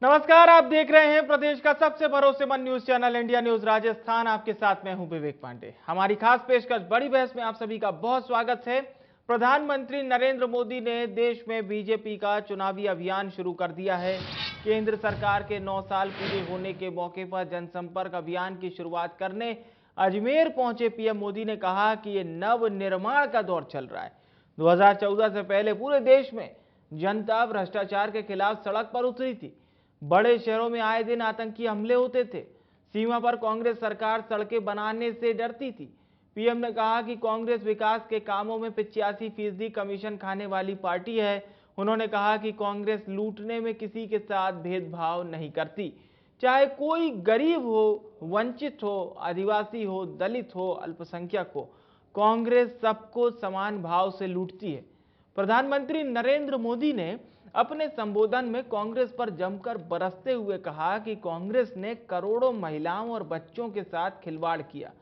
नमस्कार, आप देख रहे हैं प्रदेश का सबसे भरोसेमंद news channel India news Rajasthan. आपके साथ मैं हूं विवेक पांडे। हमारी खास पेशकश बड़ी बहस में आप सभी का बहुत स्वागत है। प्रधानमंत्री नरेंद्र मोदी ने देश में बीजेपी का चुनावी अभियान शुरू कर दिया है। केंद्र सरकार के 9 साल पूरे होने के मौके पर जनसंपर्क अभियान की शुरुआत करने अजमेर पहुंचे पीएम मोदी ने कहा कि ये नव निर्माण का दौर चल रहा है। 2014 से पहले पूरे देश में जनता भ्रष्टाचार के खिलाफ सड़क पर उतरी थी। बड़े शहरों में आए दिन आतंकी हमले होते थे। सीमा पर कांग्रेस सरकार सड़कें बनाने से डरती थी। पीएम ने कहा कि कांग्रेस विकास के कामों में 85% कमीशन खाने वाली पार्टी है। उन्होंने कहा कि कांग्रेस लूटने में किसी के साथ भेदभाव नहीं करती, चाहे कोई गरीब हो, वंचित हो, आदिवासी हो, दलित हो, अल्पसंख्यक हो, कांग्रेस सबको समान भाव से लूटती है। प्रधानमंत्री नरेंद्र मोदी ने अपने संबोधन में कांग्रेस पर जमकर बरसते हुए कहा कि कांग्रेस ने करोड़ों महिलाओं और बच्चों के साथ खिलवाड़ किया।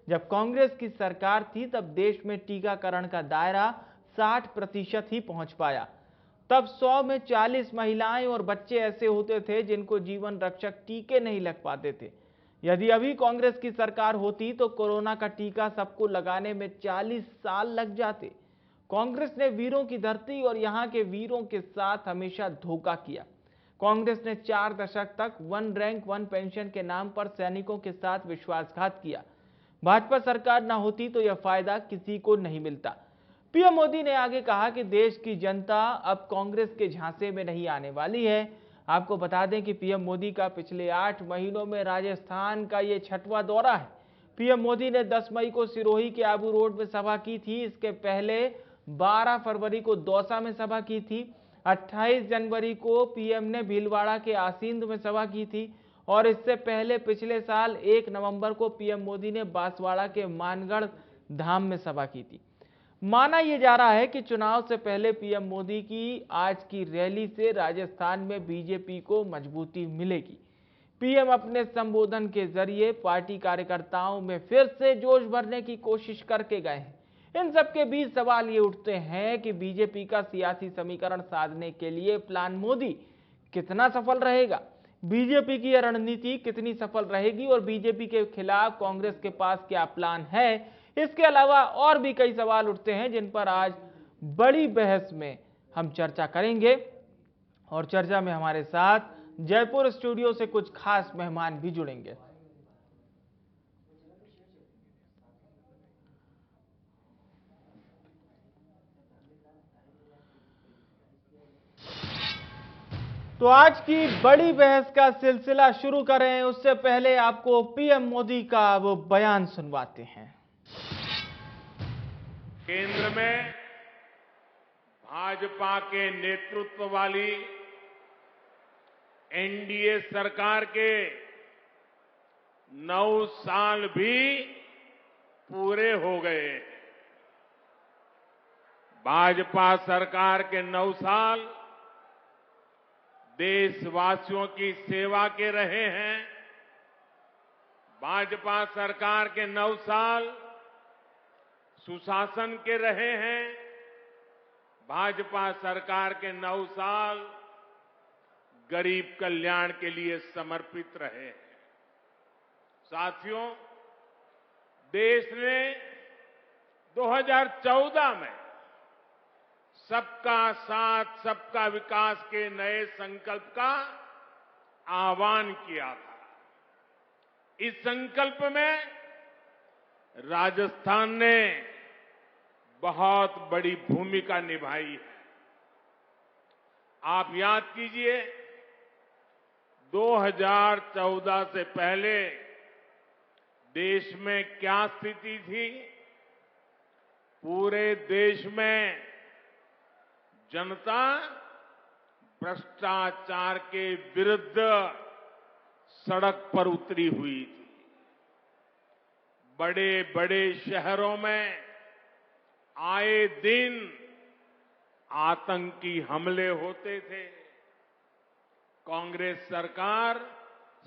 जब कांग्रेस की सरकार थी तब देश में टीकाकरण का दायरा 60% ही पहुंच पाया। तब 100 में 40 महिलाएं और बच्चे ऐसे होते थे जिनको जीवन रक्षक टीके नहीं लग पाते थे। यदि अभी कांग्रेस की सरकार होती तो कोरोना का टीका सबको लगाने में 40 साल लग जाते। कांग्रेस ने वीरों की धरती और यहां के वीरों के साथ हमेशा धोखा किया। कांग्रेस ने 4 दशक तक 1 रैंक 1 पेंशन के नाम पर सैनिकों के साथ विश्वासघात किया। भाजपा सरकार न होती तो यह फायदा किसी को नहीं मिलता। पीएम मोदी ने आगे कहा कि देश की जनता अब कांग्रेस के झांसे में नहीं आने वाली है। आपको बता दें कि पीएम मोदी का पिछले 8 महीनों में राजस्थान का यह 6वां दौरा है। पीएम मोदी ने 10 मई को सिरोही के आबू रोड में सभा की थी। इसके पहले 12 फरवरी को दौसा में सभा की थी। 28 जनवरी को पीएम ने भीलवाड़ा के आसींद में सभा की थी और इससे पहले पिछले साल 1 नवंबर को पीएम मोदी ने बांसवाड़ा के मानगढ़ धाम में सभा की थी। माना यह जा रहा है कि चुनाव से पहले पीएम मोदी की आज की रैली से राजस्थान में बीजेपी को मजबूती मिलेगी। पीएम अपने संबोधन के जरिए पार्टी कार्यकर्ताओं में फिर से जोश भरने की कोशिश करके गए हैं। इन सबके बीच सवाल ये उठते हैं कि बीजेपी का सियासी समीकरण साधने के लिए प्लान मोदी कितना सफल रहेगा। बीजेपी की रणनीति कितनी सफल रहेगी और बीजेपी के खिलाफ कांग्रेस के पास क्या प्लान है। इसके अलावा और भी कई सवाल उठते हैं जिन पर आज बड़ी बहस में हम चर्चा करेंगे। और चर्चा में हमारे साथ जयपुर स्टूडियो से कुछ खास मेहमान भी जुड़ेंगे। तो आज की बड़ी बहस का सिलसिला शुरू करें उससे पहले आपको पीएम मोदी का वो बयान सुनवाते हैं। केंद्र में भाजपा के नेतृत्व वाली एनडीए सरकार के 9 साल भी पूरे हो गए। भाजपा सरकार के 9 साल देशवासियों की सेवा के रहे हैं। भाजपा सरकार के 9 साल सुशासन के रहे हैं। भाजपा सरकार के 9 साल गरीब कल्याण के लिए समर्पित रहे हैं। साथियों, देश ने 2014 में सबका साथ सबका विकास के नए संकल्प का आह्वान किया था। इस संकल्प में राजस्थान ने बहुत बड़ी भूमिका निभाई है। आप याद कीजिए, 2014 से पहले देश में क्या स्थिति थी। पूरे देश में जनता भ्रष्टाचार के विरुद्ध सड़क पर उतरी हुई थी। बड़े बड़े शहरों में आए दिन आतंकी हमले होते थे। कांग्रेस सरकार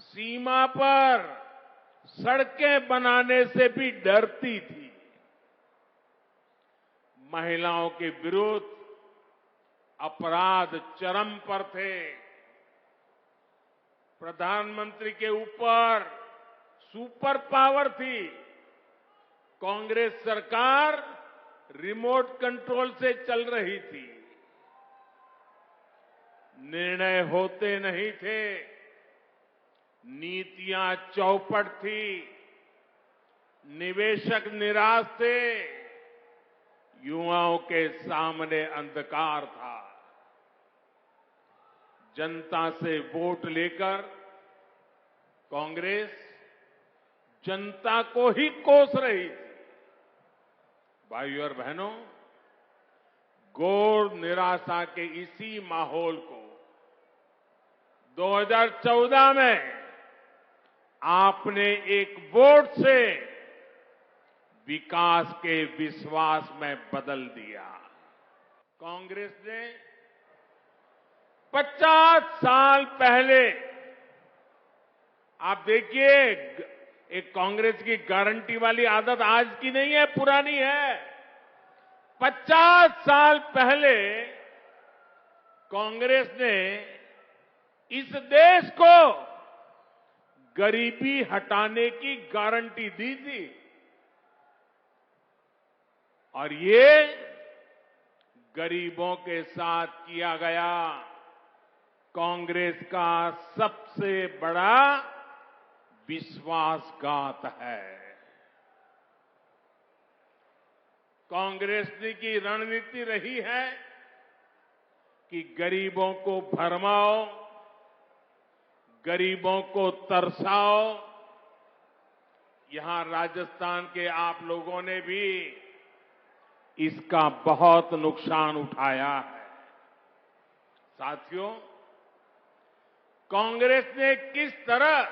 सीमा पर सड़कें बनाने से भी डरती थी। महिलाओं के विरुद्ध अपराध चरम पर थे। प्रधानमंत्री के ऊपर सुपर पावर थी। कांग्रेस सरकार रिमोट कंट्रोल से चल रही थी। निर्णय होते नहीं थे, नीतियां चौपट थी, निवेशक निराश थे, युवाओं के सामने अंधकार था। जनता से वोट लेकर कांग्रेस जनता को ही कोस रही थी। भाइयों और बहनों, घोर निराशा के इसी माहौल को 2014 में आपने एक वोट से विकास के विश्वास में बदल दिया। कांग्रेस ने 50 साल पहले, आप देखिए, एक कांग्रेस की गारंटी वाली आदत आज की नहीं है, पुरानी है। 50 साल पहले कांग्रेस ने इस देश को गरीबी हटाने की गारंटी दी थी और ये गरीबों के साथ किया गया कांग्रेस का सबसे बड़ा विश्वासघात है। कांग्रेस की रणनीति रही है कि गरीबों को भरमाओ, गरीबों को तरसाओ। यहां राजस्थान के आप लोगों ने भी इसका बहुत नुकसान उठाया है। साथियों, कांग्रेस ने किस तरह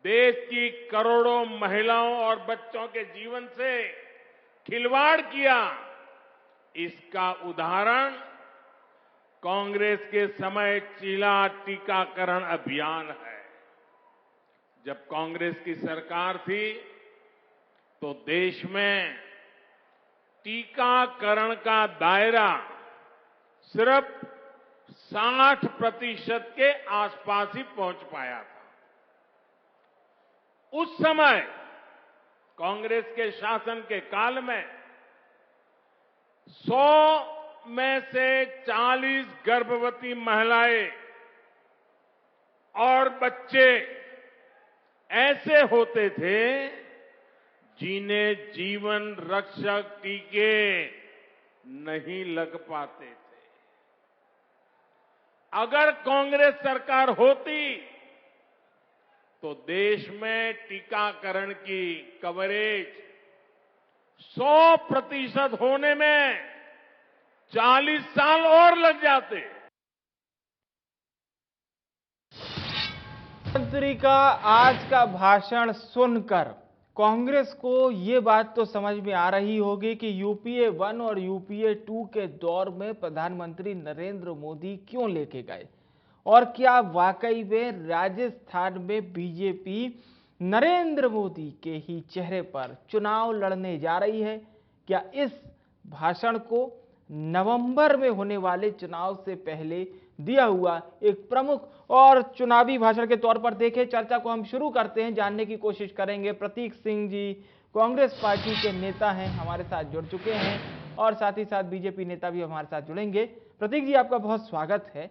देश की करोड़ों महिलाओं और बच्चों के जीवन से खिलवाड़ किया, इसका उदाहरण कांग्रेस के समय चीला टीकाकरण अभियान है। जब कांग्रेस की सरकार थी तो देश में टीकाकरण का दायरा सिर्फ 60% के आसपास ही पहुंच पाया था। उस समय कांग्रेस के शासन के काल में 100 में से 40 गर्भवती महिलाएं और बच्चे ऐसे होते थे जिन्हें जीवन रक्षक टीके नहीं लग पाते थे। अगर कांग्रेस सरकार होती तो देश में टीकाकरण की कवरेज 100% होने में 40 साल और लग जाते। मंत्री का आज का भाषण सुनकर कांग्रेस को ये बात तो समझ में आ रही होगी कि यूपीए 1 और यूपीए 2 के दौर में प्रधानमंत्री नरेंद्र मोदी क्यों लेके गए और क्या वाकई में राजस्थान में बीजेपी नरेंद्र मोदी के ही चेहरे पर चुनाव लड़ने जा रही है। क्या इस भाषण को नवंबर में होने वाले चुनाव से पहले दिया हुआ एक प्रमुख और चुनावी भाषण के तौर पर देखें। चर्चा को हम शुरू करते हैं, जानने की कोशिश करेंगे। प्रतीक सिंह जी कांग्रेस पार्टी के नेता हैं, हमारे साथ जुड़ चुके हैं और साथ ही साथ बीजेपी नेता भी हमारे साथ जुड़ेंगे। प्रतीक जी, आपका बहुत स्वागत है।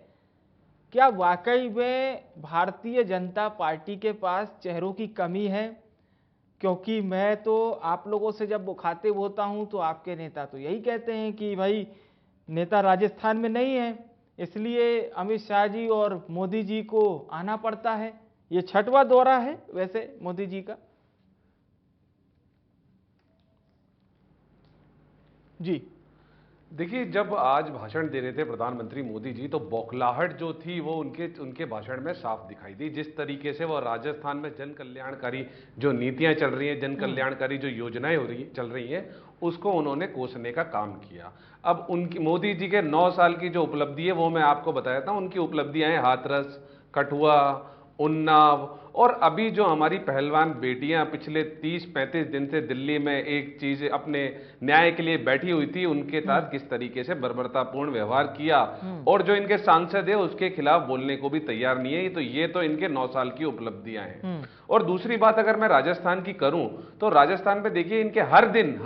क्या वाकई में भारतीय जनता पार्टी के पास चेहरों की कमी है? क्योंकि मैं तो आप लोगों से जब मुखातिब होता हूं तो आपके नेता तो यही कहते हैं कि भाई नेता राजस्थान में नहीं है, इसलिए अमित शाह जी और मोदी जी को आना पड़ता है। ये 6वां दौरा है वैसे मोदी जी का। जी देखिए, जब आज भाषण दे रहे थे प्रधानमंत्री मोदी जी तो बौखलाहट जो थी वो उनके भाषण में साफ दिखाई दी। जिस तरीके से वो राजस्थान में जन कल्याणकारी जो नीतियां चल रही हैं, जन कल्याणकारी जो योजनाएं चल रही हैं, उसको उन्होंने कोसने का काम किया। अब उनकी मोदी जी के 9 साल की जो उपलब्धि है वो मैं आपको बताया था। उनकी उपलब्धियां हैं हाथरस, कठुआ, उन्नाव और अभी जो हमारी पहलवान बेटियां पिछले 30-35 दिन से दिल्ली में एक चीज अपने न्याय के लिए बैठी हुई थी, उनके साथ किस तरीके से बर्बरतापूर्ण व्यवहार किया, और जो इनके सांसद है उसके खिलाफ बोलने को भी तैयार नहीं है। तो ये तो इनके 9 साल की उपलब्धियां हैं। और दूसरी बात अगर मैं राजस्थान की करूं तो राजस्थान पे देखिए इनके हर दिन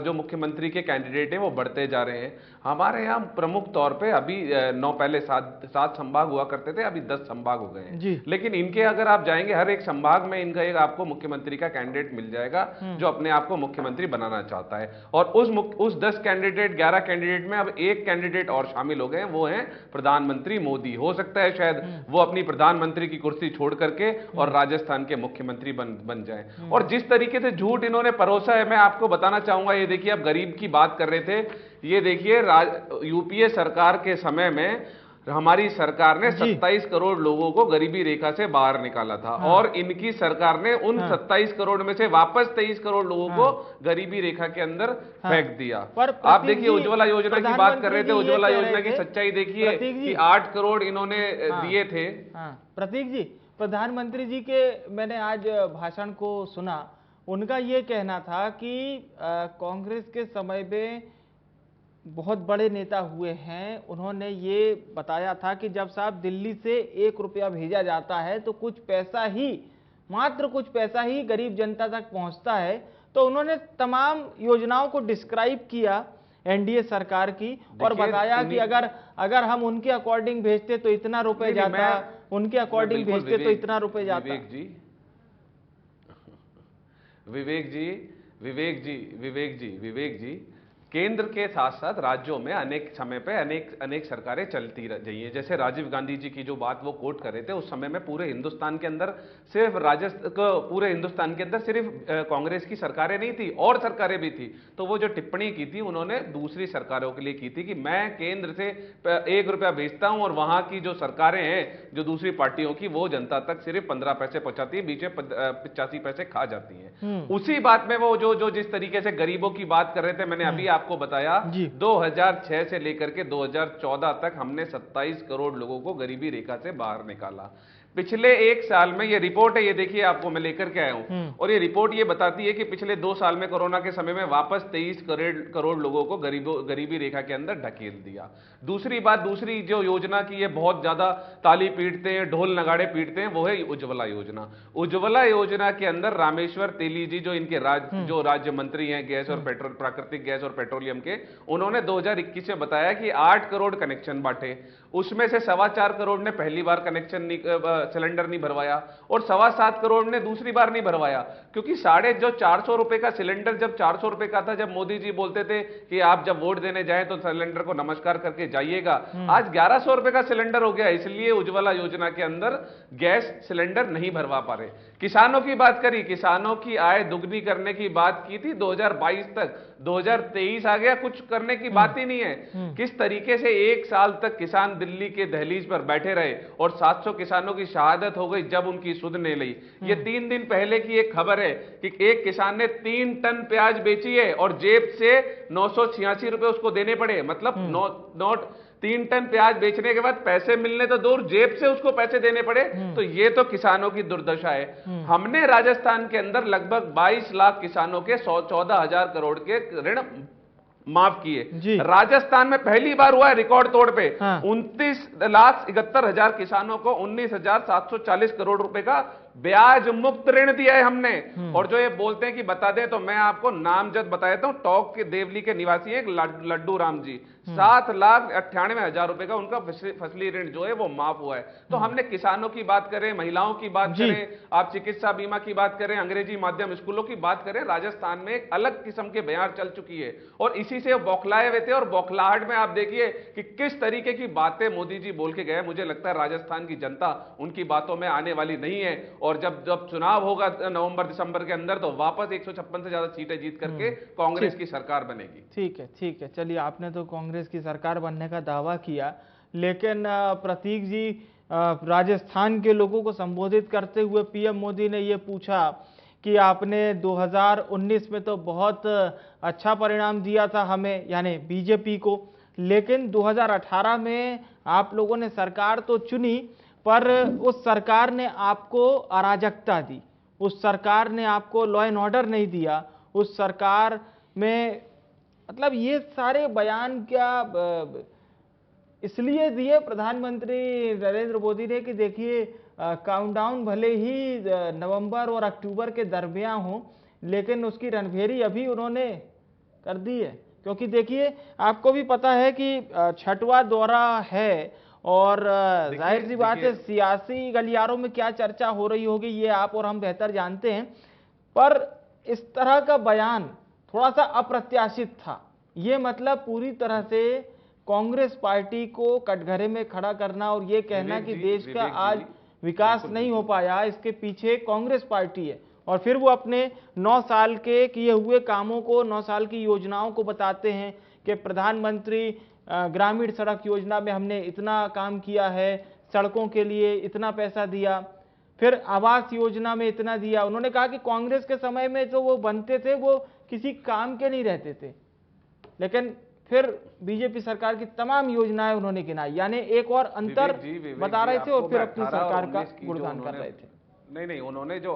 जो मुख्यमंत्री के कैंडिडेट हैं वो बढ़ते जा रहे हैं। हमारे यहाँ प्रमुख तौर पे अभी 9 पहले 7 संभाग हुआ करते थे, अभी 10 संभाग हो गए हैं। लेकिन इनके अगर आप जाएंगे हर एक संभाग में इनका एक आपको मुख्यमंत्री का कैंडिडेट मिल जाएगा जो अपने आप को मुख्यमंत्री बनाना चाहता है। और उस 10 कैंडिडेट 11 कैंडिडेट में अब एक कैंडिडेट और शामिल हो गए, वो है प्रधानमंत्री मोदी। हो सकता है शायद वो अपनी प्रधानमंत्री की कुर्सी छोड़ करके और राजस्थान के मुख्यमंत्री बन जाए। और जिस तरीके से झूठ इन्होंने परोसा है, मैं आपको बताना चाहूंगा। ये देखिए, आप गरीब की बात कर रहे थे, ये देखिए यूपीए सरकार के समय में हमारी सरकार ने 27 करोड़ लोगों को गरीबी रेखा से बाहर निकाला था। और इनकी सरकार ने उन 27 करोड़ में से वापस 23 करोड़ लोगों को गरीबी रेखा के अंदर फेंक दिया। आप देखिए उज्ज्वला योजना की बात कर रहे थे, उज्ज्वला योजना की सच्चाई देखिए कि 8 करोड़ इन्होंने दिए थे। प्रतीक जी, प्रधानमंत्री जी के मैंने आज भाषण को सुना, उनका ये कहना था कि कांग्रेस के समय में बहुत बड़े नेता हुए हैं। उन्होंने ये बताया था कि जब साहब दिल्ली से 1 रुपया भेजा जाता है तो कुछ पैसा ही, मात्र कुछ पैसा ही गरीब जनता तक पहुंचता है। तो उन्होंने तमाम योजनाओं को डिस्क्राइब किया एनडीए सरकार की और बताया कि अगर हम उनके अकॉर्डिंग भेजते तो इतना रुपए जाता, उनके अकॉर्डिंग भेजते तो इतना रुपए जाता। विवेक जी, केंद्र के साथ साथ राज्यों में अनेक समय पे अनेक सरकारें चलती रही हैं। जैसे राजीव गांधी जी की जो बात वो कोट कर रहे थे, उस समय में पूरे हिंदुस्तान के अंदर सिर्फ कांग्रेस की सरकारें नहीं थी, और सरकारें भी थी। तो वो जो टिप्पणी की थी उन्होंने दूसरी सरकारों के लिए की थी कि मैं केंद्र से 1 रुपया भेजता हूं और वहां की जो सरकारें हैं जो दूसरी पार्टियों की, वो जनता तक सिर्फ 15 पैसे पहुंचाती है, बीच में 85 पैसे खा जाती हैं। उसी बात में वो जो जिस तरीके से गरीबों की बात कर रहे थे, मैंने अभी आपको बताया 2006 से लेकर के 2014 तक हमने 27 करोड़ लोगों को गरीबी रेखा से बाहर निकाला। पिछले 1 साल में, ये रिपोर्ट है, ये देखिए आपको मैं लेकर के आया हूं, और ये रिपोर्ट ये बताती है कि पिछले 2 साल में कोरोना के समय में वापस 23 करोड़ लोगों को गरीबी रेखा के अंदर ढकेल दिया। दूसरी जो योजना की ये बहुत ज्यादा ताली पीटते हैं, ढोल नगाड़े पीटते हैं, वो है उज्ज्वला योजना। उज्ज्वला योजना के अंदर रामेश्वर तेली जी जो इनके राज्य मंत्री हैं गैस और प्राकृतिक गैस और पेट्रोलियम के, उन्होंने 2021 में बताया कि 8 करोड़ कनेक्शन बांटे। उसमें से 4.25 करोड़ ने पहली बार कनेक्शन सिलेंडर नहीं भरवाया और 7.25 करोड़ ने दूसरी बार नहीं भरवाया, क्योंकि 450 रुपए का सिलेंडर जब 400 रुपए का था, जब मोदी जी बोलते थे कि आप जब वोट देने जाएं तो सिलेंडर को नमस्कार करके जाइएगा, आज 1100 रुपए का सिलेंडर हो गया। इसलिए उज्ज्वला योजना के अंदर गैस सिलेंडर नहीं भरवा पा रहे। किसानों की बात करी, किसानों की आय दुगनी करने की बात की थी 2022 तक, 2023 आ गया, कुछ करने की बात ही नहीं है। किस तरीके से 1 साल तक किसान दिल्ली के दहलीज पर बैठे रहे और 700 किसानों की शहादत हो गई जब उनकी सुध नहीं ली। ये 3 दिन पहले की एक खबर है कि एक किसान ने 3 टन प्याज बेची है और जेब से 986 रुपए उसको देने पड़े। मतलब 3 टन प्याज बेचने के बाद पैसे मिलने तो दूर, जेब से उसको पैसे देने पड़े। तो ये तो किसानों की दुर्दशा है। हमने राजस्थान के अंदर लगभग 22 लाख किसानों के 14,000 करोड़ के ऋण माफ किए। राजस्थान में पहली बार हुआ है रिकॉर्ड तोड़ पे। 29,71,000 किसानों को 19,740 करोड़ रुपए का ब्याज मुक्त ऋण दिया है हमने। और जो ये बोलते हैं कि बता दें, तो मैं आपको नामजद बता देता हूं। टोंक के देवली के निवासी हैं लड्डू राम जी, 7,98,000 रुपए का उनका फसली ऋण जो है वो माफ हुआ है। तो हमने किसानों की बात करें, महिलाओं की बात करें, आप चिकित्सा बीमा की बात करें, अंग्रेजी माध्यम स्कूलों की बात करें, राजस्थान में एक अलग किस्म के बयान चल चुकी है और इसी से बौखलाए हुए थे। और बौखलाहट में आप देखिए कि किस तरीके की बातें मोदी जी बोल के गए। मुझे लगता है राजस्थान की जनता उनकी बातों में आने वाली नहीं है और जब चुनाव होगा नवंबर दिसंबर के अंदर, तो वापस 156 से ज्यादा सीटें जीत करके कांग्रेस की सरकार बनेगी। ठीक है। चलिए, आपने तो कांग्रेस की सरकार बनने का दावा किया, लेकिन प्रतीक जी, राजस्थान के लोगों को संबोधित करते हुए पीएम मोदी ने ये पूछा कि आपने 2019 में तो बहुत अच्छा परिणाम दिया था हमें, यानी बीजेपी को, लेकिन 2018 में आप लोगों ने सरकार तो चुनी पर उस सरकार ने आपको अराजकता दी, उस सरकार ने आपको लॉ एंड ऑर्डर नहीं दिया, उस सरकार में मतलब ये सारे बयान क्या इसलिए दिए प्रधानमंत्री नरेंद्र मोदी ने कि देखिए काउंटडाउन भले ही नवंबर और अक्टूबर के दरमियान हो, लेकिन उसकी रणभेरी अभी उन्होंने कर दी है। क्योंकि देखिए आपको भी पता है कि छठवां दौरा है और जाहिर सी बात है सियासी गलियारों में क्या चर्चा हो रही होगी ये आप और हम बेहतर जानते हैं, पर इस तरह का बयान थोड़ा सा अप्रत्याशित था। ये मतलब पूरी तरह से कांग्रेस पार्टी को कटघरे में खड़ा करना और ये कहना कि देश का आज विकास नहीं हो पाया, इसके पीछे कांग्रेस पार्टी है। और फिर वो अपने 9 साल के किए हुए कामों को, 9 साल की योजनाओं को बताते हैं कि प्रधानमंत्री ग्रामीण सड़क योजना में हमने इतना काम किया है, सड़कों के लिए इतना पैसा दिया, फिर आवास योजना में इतना दिया। उन्होंने कहा कि कांग्रेस के समय में जो वो बनते थे वो किसी काम के नहीं रहते थे, लेकिन फिर बीजेपी सरकार की तमाम योजनाएं उन्होंने गिनाई, यानी एक और अंतर बता रहे थे और फिर अपनी सरकार का गुणगान कर रहे थे। नहीं उन्होंने जो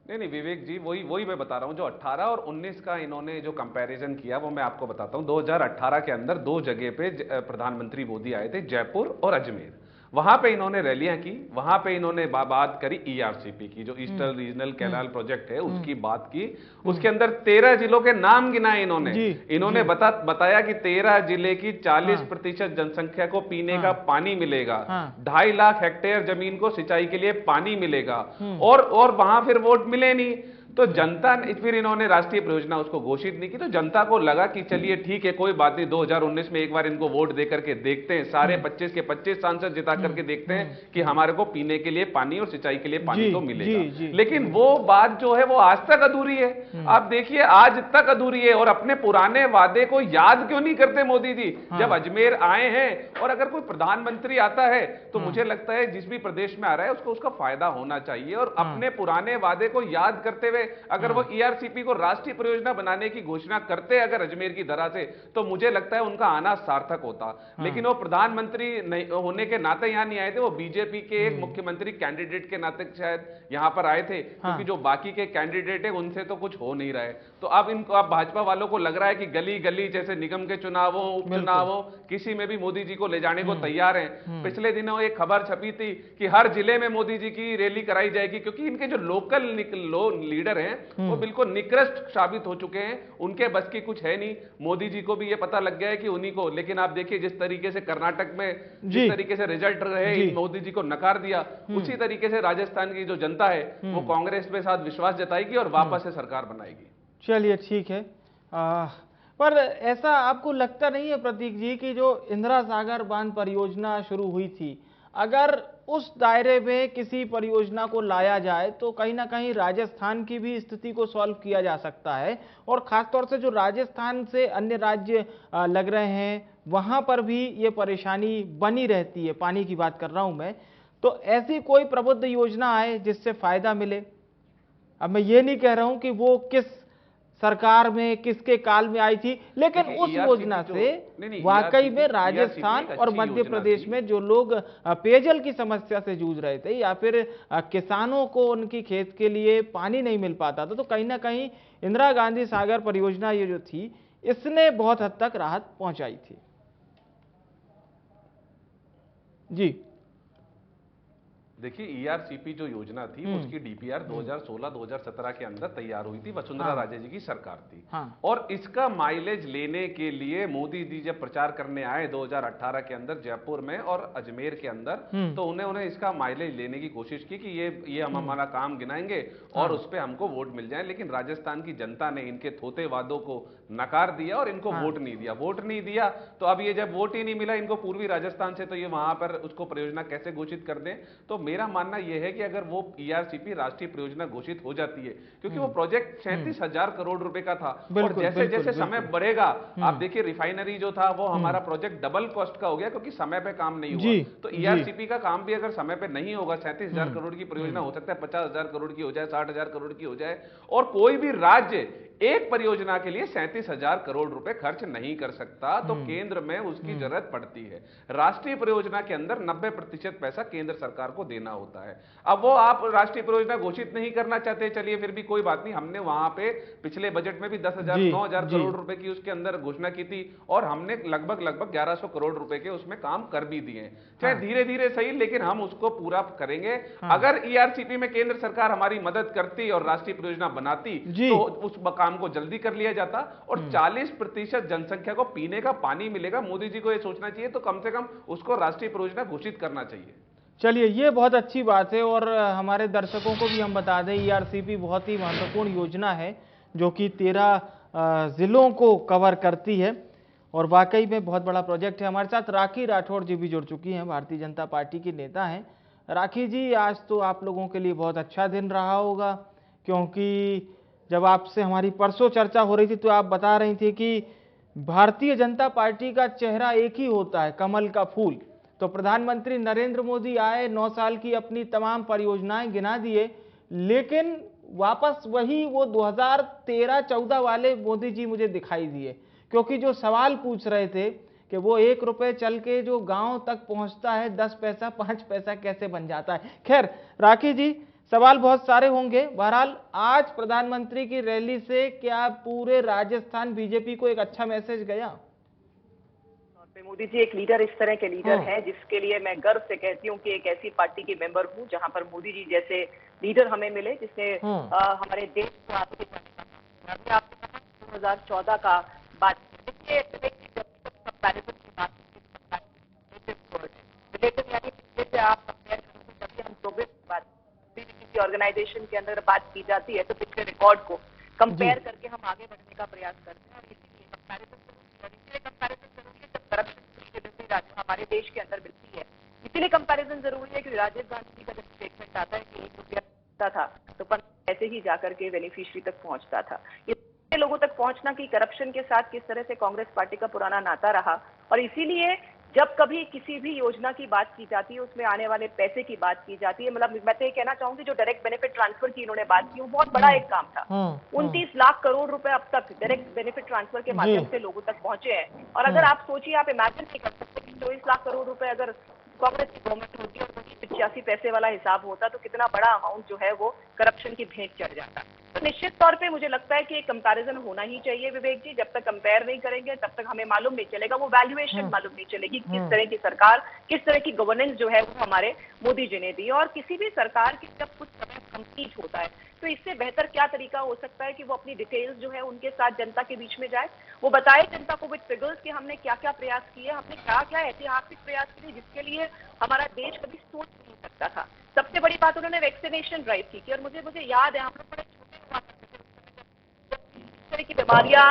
नहीं विवेक जी, वही मैं बता रहा हूं, जो 18 और 19 का इन्होंने जो कंपैरिजन किया वो मैं आपको बताता हूं। 2018 के अंदर 2 जगह पे प्रधानमंत्री मोदी आए थे, जयपुर और अजमेर। वहां पे इन्होंने रैलियां की, वहां पे इन्होंने बात करी ईआरसीपी की, जो ईस्टर्न रीजनल कैनाल प्रोजेक्ट है, उसकी बात की। उसके अंदर 13 जिलों के नाम गिनाए इन्होंने बताया कि 13 जिले की 40% जनसंख्या को पीने का पानी मिलेगा, 2.5 लाख हेक्टेयर जमीन को सिंचाई के लिए पानी मिलेगा, और वहां फिर वोट मिले नहीं। तो जनता ने फिर इन्होंने राष्ट्रीय परियोजना उसको घोषित नहीं की, तो जनता को लगा कि चलिए ठीक है, कोई बात नहीं, 2019 में एक बार इनको वोट देकर के देखते हैं, सारे 25 के 25 सांसद जिता करके देखते हैं कि हमारे को पीने के लिए पानी और सिंचाई के लिए पानी तो मिलेगा। लेकिन वो बात जो है वो आज तक अधूरी है। आप देखिए आज तक अधूरी है। और अपने पुराने वादे को याद क्यों नहीं करते मोदी जी? जब अजमेर आए हैं, और अगर कोई प्रधानमंत्री आता है तो मुझे लगता है जिस भी प्रदेश में आ रहा है उसको उसका फायदा होना चाहिए, और अपने पुराने वादे को याद करते हुए अगर वो ईआरसीपी को राष्ट्रीय परियोजना बनाने की घोषणा करते अगर अजमेर की धरा से, तो मुझे लगता है उनका आना सार्थक होता। लेकिन वो प्रधानमंत्री होने के नाते यहां नहीं आए थे, वो बीजेपी के एक मुख्यमंत्री कैंडिडेट के नाते शायद यहां पर आए थे, क्योंकि जो बाकी के कैंडिडेट है उनसे तो कुछ हो नहीं रहा है। तो अब इनको, अब भाजपा वालों को लग रहा है कि गली गली जैसे निगम के चुनावों, उपचुनावों, किसी में भी मोदी जी को ले जाने को तैयार हैं। पिछले दिनों एक खबर छपी थी कि हर जिले में मोदी जी की रैली कराई जाएगी, क्योंकि इनके जो लोकल लीडर हैं वो बिल्कुल निकृष्ट साबित हो चुके हैं, उनके बस की कुछ है नहीं। मोदी जी को भी ये पता लग गया है कि उन्हीं को, लेकिन आप देखिए जिस तरीके से कर्नाटक में जिस तरीके से रिजल्ट रहे, मोदी जी को नकार दिया, उसी तरीके से राजस्थान की जो जनता है वो कांग्रेस पे साथ विश्वास जताएगी और वापस से सरकार बनाएगी। चलिए ठीक है, पर ऐसा आपको लगता नहीं है प्रतीक जी कि जो इंदिरा सागर बांध परियोजना शुरू हुई थी, अगर उस दायरे में किसी परियोजना को लाया जाए तो कहीं ना कहीं राजस्थान की भी स्थिति को सॉल्व किया जा सकता है, और खासतौर से जो राजस्थान से अन्य राज्य लग रहे हैं वहां पर भी ये परेशानी बनी रहती है, पानी की बात कर रहा हूं मैं। तो ऐसी कोई प्रबुद्ध योजना आए जिससे फायदा मिले। अब मैं ये नहीं कह रहा हूं कि वो किस सरकार में किसके काल में आई थी, लेकिन उस योजना से वाकई में राजस्थान और मध्य प्रदेश में जो लोग पेयजल की समस्या से जूझ रहे थे या फिर किसानों को उनकी खेत के लिए पानी नहीं मिल पाता था, तो कहीं ना कहीं इंदिरा गांधी सागर परियोजना ये जो थी इसने बहुत हद तक राहत पहुंचाई थी। जी देखिए ईआरसीपी जो योजना थी उसकी डीपीआर 2016-2017 के अंदर तैयार हुई थी, वसुंधरा राजे जी की सरकार थी। और इसका माइलेज लेने के लिए मोदी जी जब प्रचार करने आए 2018 के अंदर जयपुर में और अजमेर के अंदर, तो उन्हें इसका माइलेज लेने की कोशिश की कि ये हम हमारा काम गिनाएंगे और उस पर हमको वोट मिल जाए। लेकिन राजस्थान की जनता ने इनके थोथे वादों को नकार दिया और इनको वोट नहीं दिया। तो अब ये जब वोट ही नहीं मिला इनको पूर्वी राजस्थान से, तो ये वहां पर उसको परियोजना कैसे घोषित कर दें। तो मेरा मानना यह है कि अगर वो ईआरसीपी राष्ट्रीय परियोजना घोषित हो जाती है, क्योंकि वो प्रोजेक्ट 37,000 करोड़ रुपए का था, और जैसे जैसे समय बढ़ेगा, आप देखिए रिफाइनरी जो था वो हमारा प्रोजेक्ट डबल कॉस्ट का हो गया, क्योंकि समय पे काम नहीं हुआ। तो ईआरसीपी का काम भी अगर समय पे नहीं होगा, 37,000 करोड़ की परियोजना हो सकता है 50,000 करोड़ की हो जाए, 60,000 करोड़ की हो जाए, और कोई भी राज्य एक परियोजना के लिए 37,000 करोड़ रुपए खर्च नहीं कर सकता, तो केंद्र में उसकी जरूरत पड़ती है। राष्ट्रीय परियोजना के अंदर 90% पैसा केंद्र सरकार को देना होता है। अब वो आप राष्ट्रीय परियोजना घोषित नहीं करना चाहते, चलिए फिर भी कोई बात नहीं, हमने वहां पे पिछले बजट में भी 9,000 करोड़ रुपए की उसके अंदर घोषणा की थी, और हमने लगभग 1100 करोड़ रुपए के उसमें काम कर भी दिए। चाहे धीरे धीरे सही, लेकिन हम उसको पूरा करेंगे। अगर ईआरसीपी में केंद्र सरकार हमारी मदद करती और राष्ट्रीय परियोजना बनाती तो उस काम को जल्दी कर लिया जाता, और 40% जनसंख्या को पीने का पानी मिलेगा। मोदी जी को यह सोचना चाहिए, तो कम से कम उसको राष्ट्रीय परियोजना घोषित करना चाहिए। चलिए, ये बहुत अच्छी बात है, और हमारे दर्शकों को भी हम बता दें, ईआरसीपी बहुत ही महत्वपूर्ण योजना है जो कि 13 जिलों को कवर करती है, और वाकई में बहुत बड़ा प्रोजेक्ट है। हमारे साथ राखी राठौड़ जी भी जुड़ चुकी हैं, भारतीय जनता पार्टी की नेता हैं। राखी जी, आज तो आप लोगों के लिए बहुत अच्छा दिन रहा होगा, क्योंकि जब आपसे हमारी परसों चर्चा हो रही थी तो आप बता रही थी कि भारतीय जनता पार्टी का चेहरा एक ही होता है, कमल का फूल। तो प्रधानमंत्री नरेंद्र मोदी आए, 9 साल की अपनी तमाम परियोजनाएं गिना दिए, लेकिन वापस वही वो 2013-14 वाले मोदी जी मुझे दिखाई दिए, क्योंकि जो सवाल पूछ रहे थे कि वो 1 रुपए चल के जो गांव तक पहुंचता है, 10 पैसा 5 पैसा कैसे बन जाता है। खैर राखी जी, सवाल बहुत सारे होंगे। बहरहाल, आज प्रधानमंत्री की रैली से क्या पूरे राजस्थान बीजेपी को एक अच्छा मैसेज गया? मोदी जी एक लीडर, इस तरह के लीडर हैं जिसके लिए मैं गर्व से कहती हूँ कि एक ऐसी पार्टी की मेंबर हूँ जहां पर मोदी जी जैसे लीडर हमें मिले, जिसने हमारे देश को आगे बढ़ाने का। आपने कहा 2014 का बात, आप ऑर्गेनाइजेशन के अंदर बात की जाती है तो पिछले रिकॉर्ड को कंपेयर करके हम आगे बढ़ने का प्रयास करते हैं, और इसीलिए कंपैरिजन जरूरी है जब करप्शन हमारे देश के अंदर मिलती है। इसीलिए कंपैरिजन जरूरी है कि राजीव गांधी जी का जब स्टेटमेंट आता है कि 1 रुपया था तो ऐसे ही जाकर के बेनिफिशियरी तक पहुंचता था। ये लोगों तक पहुंचना कि करप्शन के साथ किस तरह से कांग्रेस पार्टी का पुराना नाता रहा, और इसीलिए जब कभी किसी भी योजना की बात की जाती है उसमें आने वाले पैसे की बात की जाती है। मतलब मैं तो ये कहना चाहूंगी जो डायरेक्ट बेनिफिट ट्रांसफर की इन्होंने बात की वो बहुत बड़ा एक काम था। 29 लाख करोड़ रुपए अब तक डायरेक्ट बेनिफिट ट्रांसफर के माध्यम से लोगों तक पहुंचे हैं, और अगर आप सोचिए, आप इमेजिन नहीं कर सकते कि 24 लाख करोड़ रुपए अगर कांग्रेस की गवर्नमेंट होती और 85 पैसे वाला हिसाब होता तो कितना बड़ा अमाउंट जो है वो करप्शन की भेंट चढ़ जाता। तो निश्चित तौर पे मुझे लगता है कि एक कंपैरिजन होना ही चाहिए विवेक जी। जब तक कंपेयर नहीं करेंगे तब तक हमें मालूम नहीं चलेगा, वो वैल्यूएशन मालूम नहीं चलेगी किस तरह की सरकार, किस तरह की गवर्नेंस जो है वो हमारे मोदी जी ने दी। और किसी भी सरकार की जब कुछ समय कंप्लीट होता है तो इससे बेहतर क्या तरीका हो सकता है कि वो अपनी डिटेल्स जो है उनके साथ जनता के बीच में जाए, वो बताए जनता को विद फिगर्स कि हमने क्या क्या प्रयास किए, हमने क्या क्या ऐतिहासिक प्रयास किए जिसके लिए हमारा देश कभी सोच नहीं सकता था। सबसे बड़ी बात उन्होंने वैक्सीनेशन ड्राइव की थी, और मुझे याद है हम लोग बड़े छोटे हुआ इस तरह की बीमारियां,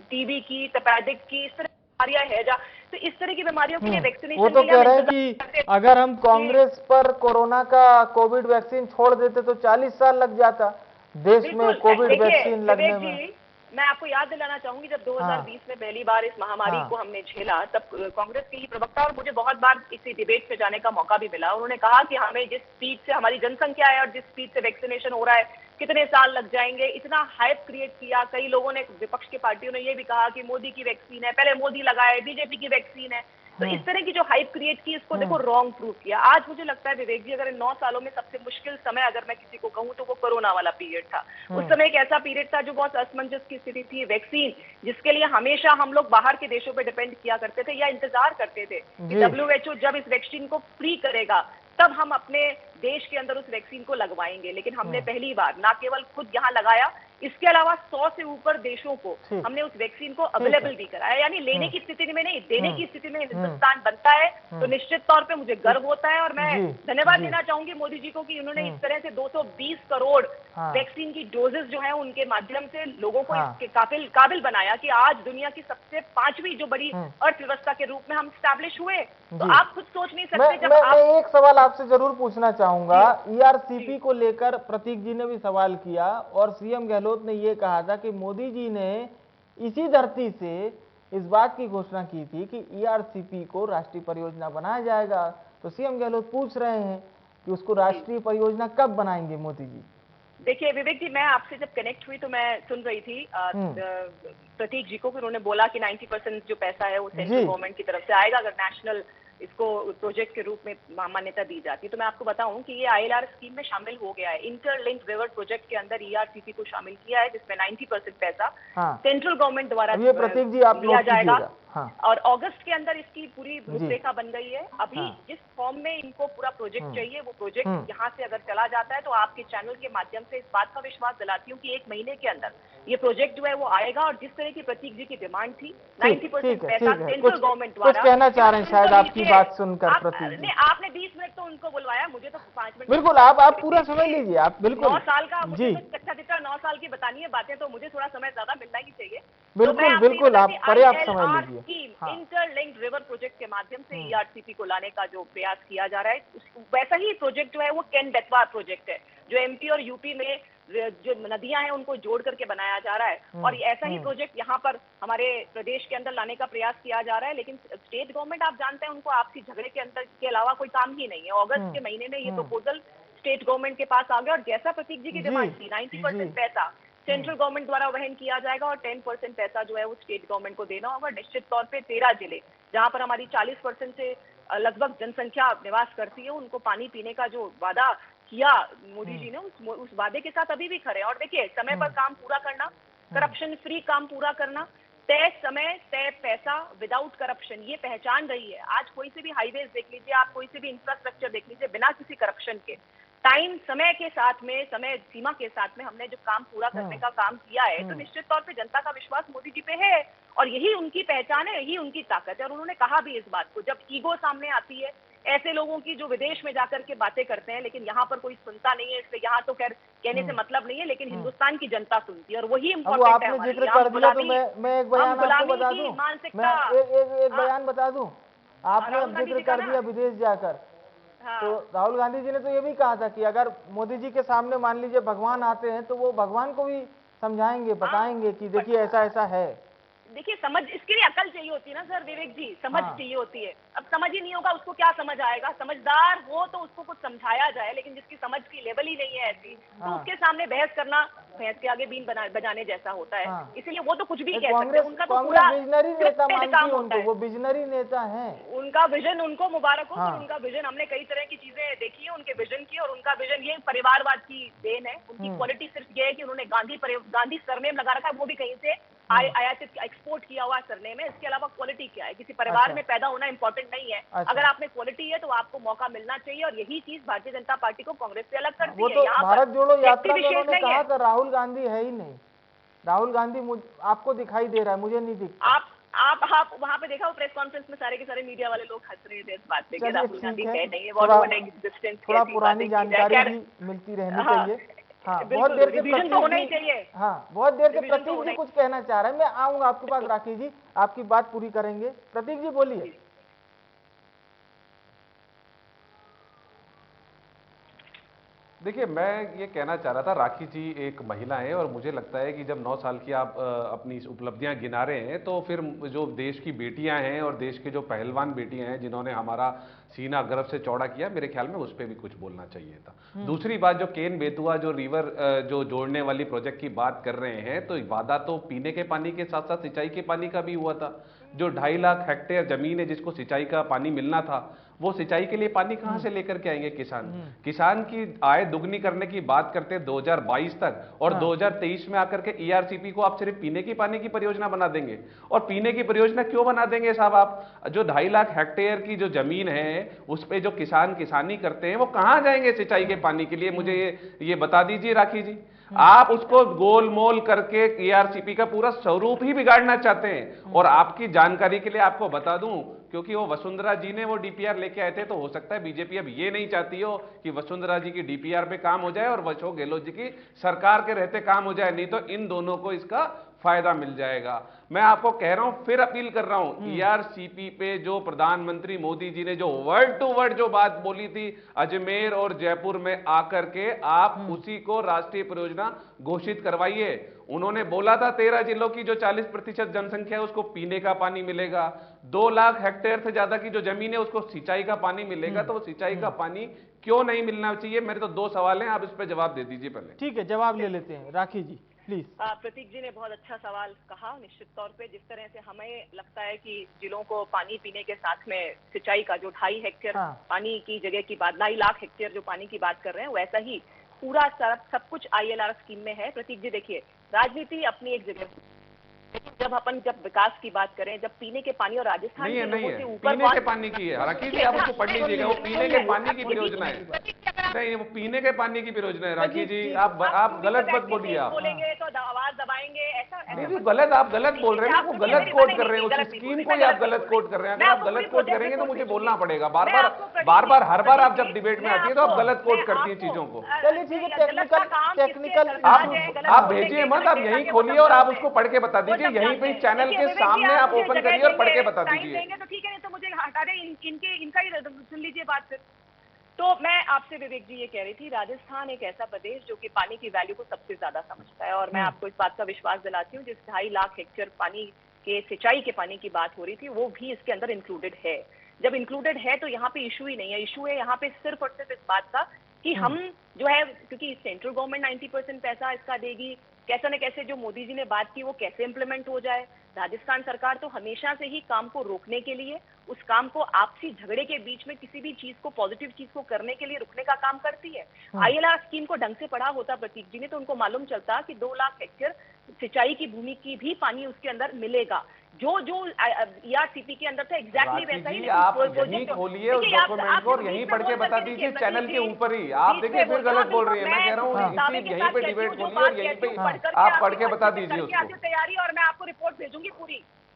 टीबी की, तपेदिक की, इस तरह की बीमारियां हैजा, तो इस तरह की बीमारियों के लिए वैक्सीनेशन वो तो कह रहे हैं कि अगर हम कांग्रेस पर कोरोना का कोविड वैक्सीन छोड़ देते तो 40 साल लग जाता देश में कोविड वैक्सीन लगने में। मैं आपको याद दिलाना चाहूंगी जब 2020 में पहली बार इस महामारी को हमने झेला, तब कांग्रेस के ही प्रवक्ता, और मुझे बहुत बार इसी डिबेट पे जाने का मौका भी मिला, उन्होंने कहा कि हमें जिस स्पीड से हमारी जनसंख्या है और जिस स्पीड से वैक्सीनेशन हो रहा है कितने साल लग जाएंगे, इतना हाइप क्रिएट किया। कई लोगों ने, विपक्ष की पार्टियों ने ये भी कहा कि मोदी की वैक्सीन है, पहले मोदी लगाए, बीजेपी की वैक्सीन है। तो इस तरह की जो हाइप क्रिएट की, इसको देखो रॉन्ग प्रूव किया। आज मुझे लगता है विवेक जी, अगर इन 9 सालों में सबसे मुश्किल समय अगर मैं किसी को कहूं तो वो कोरोना वाला पीरियड था। उस समय एक ऐसा पीरियड था जो बहुत असमंजस की स्थिति थी। वैक्सीन जिसके लिए हमेशा हम लोग बाहर के देशों पर डिपेंड किया करते थे या इंतजार करते थे कि WHO जब इस वैक्सीन को फ्री करेगा तब हम अपने देश के अंदर उस वैक्सीन को लगवाएंगे। लेकिन हमने पहली बार ना केवल खुद यहाँ लगाया, इसके अलावा 100 से ऊपर देशों को हमने उस वैक्सीन को अवेलेबल भी कराया। यानी लेने की स्थिति में नहीं, देने की स्थिति में हिंदुस्तान बनता है। तो निश्चित तौर पे मुझे गर्व होता है, और मैं धन्यवाद देना चाहूंगी मोदी जी को कि उन्होंने इस तरह से 220 करोड़ वैक्सीन की डोजेस जो है उनके माध्यम से लोगों को इसके काबिल बनाया कि आज दुनिया की सबसे 5वीं जो बड़ी अर्थव्यवस्था के रूप में हम स्टैब्लिश हुए। तो आप खुद सोच नहीं सकते। जब मैं एक सवाल आपसे जरूर पूछना चाहूंगा, ईआरसीपी को लेकर प्रतीक जी ने भी सवाल किया और सीएम गहलोत ने यह कहा था कि मोदी जी ने इसी धरती से इस बात की घोषणा की थी कि ईआरसीपी को राष्ट्रीय परियोजना बनाया जाएगा। तो सीएम गहलोत पूछ रहे हैं कि उसको राष्ट्रीय परियोजना कब बनाएंगे मोदी जी? देखिए विवेक जी, मैं आपसे जब कनेक्ट हुई तो मैं सुन रही थी प्रतीक जी को, कि उन्होंने बोला कि 90% जो पैसा है वो सेंट्रल गवर्नमेंट की तरफ से आएगा अगर नेशनल इसको प्रोजेक्ट के रूप में मान्यता दी जाती है। तो मैं आपको बताऊं कि ये ILR स्कीम में शामिल हो गया है। इंटरलिंक रिवर प्रोजेक्ट के अंदर ERCP को शामिल किया है, जिसमें 90% पैसा सेंट्रल गवर्नमेंट द्वारा प्रतीक जी आप दिया जाएगा। हाँ। और अगस्त के अंदर इसकी पूरी रूपरेखा बन गई है। अभी जिस फॉर्म में इनको पूरा प्रोजेक्ट चाहिए, वो प्रोजेक्ट यहाँ से अगर चला जाता है तो आपके चैनल के माध्यम से इस बात का विश्वास दिलाती हूँ कि 1 महीने के अंदर ये प्रोजेक्ट जो है वो आएगा। और जिस तरह की प्रतीक जी की डिमांड थी, 90% पैसा सेंट्रल गवर्नमेंट द्वारा। कुछ कहना चाह रहे हैं शायद आपकी बात सुनकर प्रतीक जी। आपने 20 मिनट तो उनको बुलवाया, मुझे तो 5 मिनट। बिल्कुल, आप पूरा समय लीजिए, आप बिल्कुल। 9 साल का मुझे तो कच्चा दिक्कत 9 साल की बतानी है बातें, तो मुझे थोड़ा समय ज्यादा मिलना ही चाहिए। बिल्कुल बिल्कुल, आप पर्याप्त समय लीजिए। इंटरलिंक्ड रिवर प्रोजेक्ट के माध्यम से ERCP को लाने का जो प्रयास किया जा रहा है, वैसा ही प्रोजेक्ट जो है वो केन बेतवा प्रोजेक्ट है, जो MP और UP में जो नदियां हैं उनको जोड़ करके बनाया जा रहा है। और ऐसा ही प्रोजेक्ट यहाँ पर हमारे प्रदेश के अंदर लाने का प्रयास किया जा रहा है। लेकिन स्टेट गवर्नमेंट, आप जानते हैं, उनको आपसी झगड़े के अंदर के अलावा कोई काम ही नहीं है। अगस्त के महीने में ये प्रपोजल स्टेट गवर्नमेंट के पास आ गया। और जैसा प्रतीक जी की डिमांड थी, 90% पैसा सेंट्रल गवर्नमेंट द्वारा वहन किया जाएगा और 10% पैसा जो है वो स्टेट गवर्नमेंट को देना होगा। निश्चित तौर पे 13 जिले, जहां पर हमारी 40% से लगभग जनसंख्या निवास करती है, उनको पानी पीने का जो वादा किया मोदी जी ने, उस वादे के साथ अभी भी खड़े हैं। और देखिए, समय पर काम पूरा करना, करप्शन फ्री काम पूरा करना, तय समय तय पैसा विदाउट करप्शन, ये पहचान रही है। आज कोई से भी हाईवेज देख लीजिए, आप कोई से भी इंफ्रास्ट्रक्चर देख लीजिए, बिना किसी करप्शन के टाइम समय के साथ में, समय सीमा के साथ में हमने जो काम पूरा करने का काम किया है, तो निश्चित तौर पे जनता का विश्वास मोदी जी पे है। और यही उनकी पहचान है, यही उनकी ताकत है। और उन्होंने कहा भी इस बात को, जब ईगो सामने आती है ऐसे लोगों की जो विदेश में जाकर के बातें करते हैं, लेकिन यहाँ पर कोई सुनता नहीं है, इसलिए यहाँ तो खैर कहने से मतलब नहीं है, लेकिन हिंदुस्तान की जनता सुनती है। और वही इम्पोर्टेंट है हमारे लिए। कर दिया तो मैं एक बयान आपको बता दूं, मानसिकता, एक बयान बता दूं। आपने अब जिक्र कर दिया विदेश जाकर, तो राहुल गांधी जी ने तो ये भी कहा था कि अगर मोदी जी के सामने मान लीजिए भगवान आते हैं तो वो भगवान को भी समझाएंगे, बताएंगे कि देखिए ऐसा ऐसा है। देखिए, समझ, इसके लिए अकल चाहिए होती है ना सर विवेक जी, समझ चाहिए होती है। अब समझ ही नहीं होगा, उसको क्या समझ आएगा? समझदार हो तो उसको कुछ समझाया जाए, लेकिन जिसकी समझ की लेवल ही नहीं है ऐसी, तो उसके सामने बहस करना भैंस के आगे बीन बजाने जैसा होता है। इसीलिए वो तो कुछ भी कह सकते हैं। उनका तो पूरा विजनरी नेता मानती हूं उनको, वो विजनरी नेता हैं। उनका विजन, उनको मुबारक हो। पर उनका विजन, हमने कई तरह की चीजें देखी है उनके विजन की, और उनका विजन ये परिवारवाद की देन है। उनकी क्वालिटी सिर्फ ये है कि उन्होंने गांधी सरनेम लगा रखा है, वो भी कहीं से आयातित एक्सपोर्ट किया हुआ सरनेम है। इसके अलावा क्वालिटी क्या है? किसी परिवार में पैदा होना इंपॉर्टेंट नहीं है। अगर आप में क्वालिटी है तो आपको मौका मिलना चाहिए, और यही चीज भारतीय जनता पार्टी को कांग्रेस से अलग करती है। वो तो भारत जोड़ो यात्रा में उन्होंने कहा था राहुल गांधी है ही नहीं, राहुल गांधी आपको दिखाई दे रहा है, मुझे नहीं दिखता। आप वहां पे देखा, वो प्रेस कॉन्फ्रेंस में सारे के सारे मीडिया वाले लोग हंस रहे थे इस बात पे कि राहुल गांधी है नहीं है। थोड़ा पुरानी जानकारी भी मिलती रहनी चाहिए। हाँ, बहुत देर से प्रतीक तो होना ही चाहिए। हाँ, बहुत देर से प्रतीक जी कुछ कहना चाह रहे हैं। मैं आऊंगा आपके पास राखी जी, आपकी बात पूरी करेंगे। प्रतीक जी बोलिए। देखिए, मैं ये कहना चाह रहा था, राखी जी एक महिला है और मुझे लगता है कि जब 9 साल की आप अपनी उपलब्धियां गिना रहे हैं, तो फिर जो देश की बेटियां हैं और देश के जो पहलवान बेटियां हैं जिन्होंने हमारा सीना गर्व से चौड़ा किया, मेरे ख्याल में उस पर भी कुछ बोलना चाहिए था। दूसरी बात, जो केन बेतवा जो रिवर जो जोड़ने वाली प्रोजेक्ट की बात कर रहे हैं, तो वादा तो पीने के पानी के साथ साथ सिंचाई के पानी का भी हुआ था। जो 2.5 लाख हेक्टेयर जमीन है जिसको सिंचाई का पानी मिलना था, वो सिंचाई के लिए पानी कहां से लेकर के आएंगे किसान? किसान की आय दुगनी करने की बात करते हैं 2022 तक, और 2023 में आकर के ERCP को आप सिर्फ पीने की पानी की परियोजना बना देंगे। और पीने की परियोजना क्यों बना देंगे साहब? आप जो 2.5 लाख हेक्टेयर की जो जमीन है उस पे जो किसान किसानी करते हैं, वो कहां जाएंगे सिंचाई के पानी के लिए? मुझे ये बता दीजिए राखी जी। आप उसको गोलमोल करके ERCP का पूरा स्वरूप ही बिगाड़ना चाहते हैं। और आपकी जानकारी के लिए आपको बता दूं, क्योंकि वो वसुंधरा जी ने वो DPR लेके आए थे, तो हो सकता है बीजेपी अब ये नहीं चाहती हो कि वसुंधरा जी की DPR पे काम हो जाए और अशोक गहलोत जी की सरकार के रहते काम हो जाए, नहीं तो इन दोनों को इसका फायदा मिल जाएगा। मैं आपको कह रहा हूं, फिर अपील कर रहा हूं, ईआरसीपी पे जो प्रधानमंत्री मोदी जी ने जो वर्ड टू वर्ड जो बात बोली थी अजमेर और जयपुर में आकर के, आप उसी को राष्ट्रीय परियोजना घोषित करवाइए। उन्होंने बोला था 13 जिलों की जो 40% जनसंख्या है उसको पीने का पानी मिलेगा, 2 लाख हेक्टेयर से ज्यादा की जो जमीन है उसको सिंचाई का पानी मिलेगा। तो वो सिंचाई का पानी क्यों नहीं मिलना चाहिए? मेरे तो 2 सवाल हैं, आप इस पर जवाब दे दीजिए पहले। ठीक है, जवाब ले लेते हैं, राखी जी प्लीज। प्रतीक जी ने बहुत अच्छा सवाल कहा। निश्चित तौर पे जिस तरह से हमें लगता है कि जिलों को पानी पीने के साथ में सिंचाई का जो 2.5 हेक्टेयर पानी की जगह की बात, 2.5 लाख हेक्टेयर जो पानी की बात कर रहे हैं, वैसा ही पूरा सब कुछ ILR स्कीम में है। प्रतीक जी देखिए, राजनीति अपनी एक जगह, लेकिन जब विकास की बात करें, जब पीने के पानी और राजस्थान नहीं है, के नहीं लोगों है, से ऊपर पीने के पानी की है। राखी जी आप उसको पढ़ लीजिएगा, वो पीने के पानी की परियोजना है। नहीं, वो पीने के पानी की परियोजना है। राखी जी आप गलत मत बोलिए। आप बोलेंगे तो आवाज दबाएंगे, ऐसा नहीं, गलत, आप गलत बोल रहे हैं ना, वो गलत कोट कर रहे हैं, उस स्कीम को ही आप गलत कोट कर रहे हैं। अगर आप गलत कोट करेंगे तो मुझे बोलना पड़ेगा बार बार हर बार आप जब डिबेट में आती है तो आप गलत कोट करती हैं चीजों को। चलिए ठीक है, टेक्निकल आप भेजिए मत, आप यहीं खोलिए और आप उसको पढ़ के बता दीजिए, यहीं पे चैनल के सामने आप ओपन करिए और पढ़ के बता दीजिए। तो ठीक है, नहीं तो मुझे हटा दे, इनका ही सुन लीजिए बात फिर। तो मैं आपसे विवेक जी ये कह रही थी, राजस्थान एक ऐसा प्रदेश जो कि पानी की वैल्यू को सबसे ज्यादा समझता है, और मैं आपको इस बात का विश्वास दिलाती हूँ, जिस 2.5 लाख हेक्टेयर पानी के सिंचाई के पानी की बात हो रही थी वो भी इसके अंदर इंक्लूडेड है। जब इंक्लूडेड है तो यहाँ पे इशू ही नहीं है। इशू है यहाँ पे सिर्फ और सिर्फ इस बात का कि हम जो है, क्योंकि सेंट्रल गवर्नमेंट 90% पैसा इसका देगी, कैसे न कैसे जो मोदी जी ने बात की वो कैसे इंप्लीमेंट हो जाए। राजस्थान सरकार तो हमेशा से ही काम को रोकने के लिए, उस काम को आपसी झगड़े के बीच में किसी भी चीज को, पॉजिटिव चीज को करने के लिए रुकने का काम करती है। ILR स्कीम को ढंग से पढ़ा होता प्रतीक जी ने तो उनको मालूम चलता कि 2 लाख हेक्टेयर सिंचाई की भूमि की भी पानी उसके अंदर मिलेगा, जो ERCP के अंदर था एग्जैक्टली वैसा ही। आप यहीं खोलिए उस डॉक्यूमेंट को और यहीं पढ़ के बता दीजिए चैनल के ऊपर ही। आप देखिए फिर गलत बोल रही है। मैं कह रहा हूँ यहीं पे डिबेट खोलिए और यहीं पे आप पढ़ के बता दीजिए उसको। तैयारी, और मैं आपको रिपोर्ट भेजूंगी,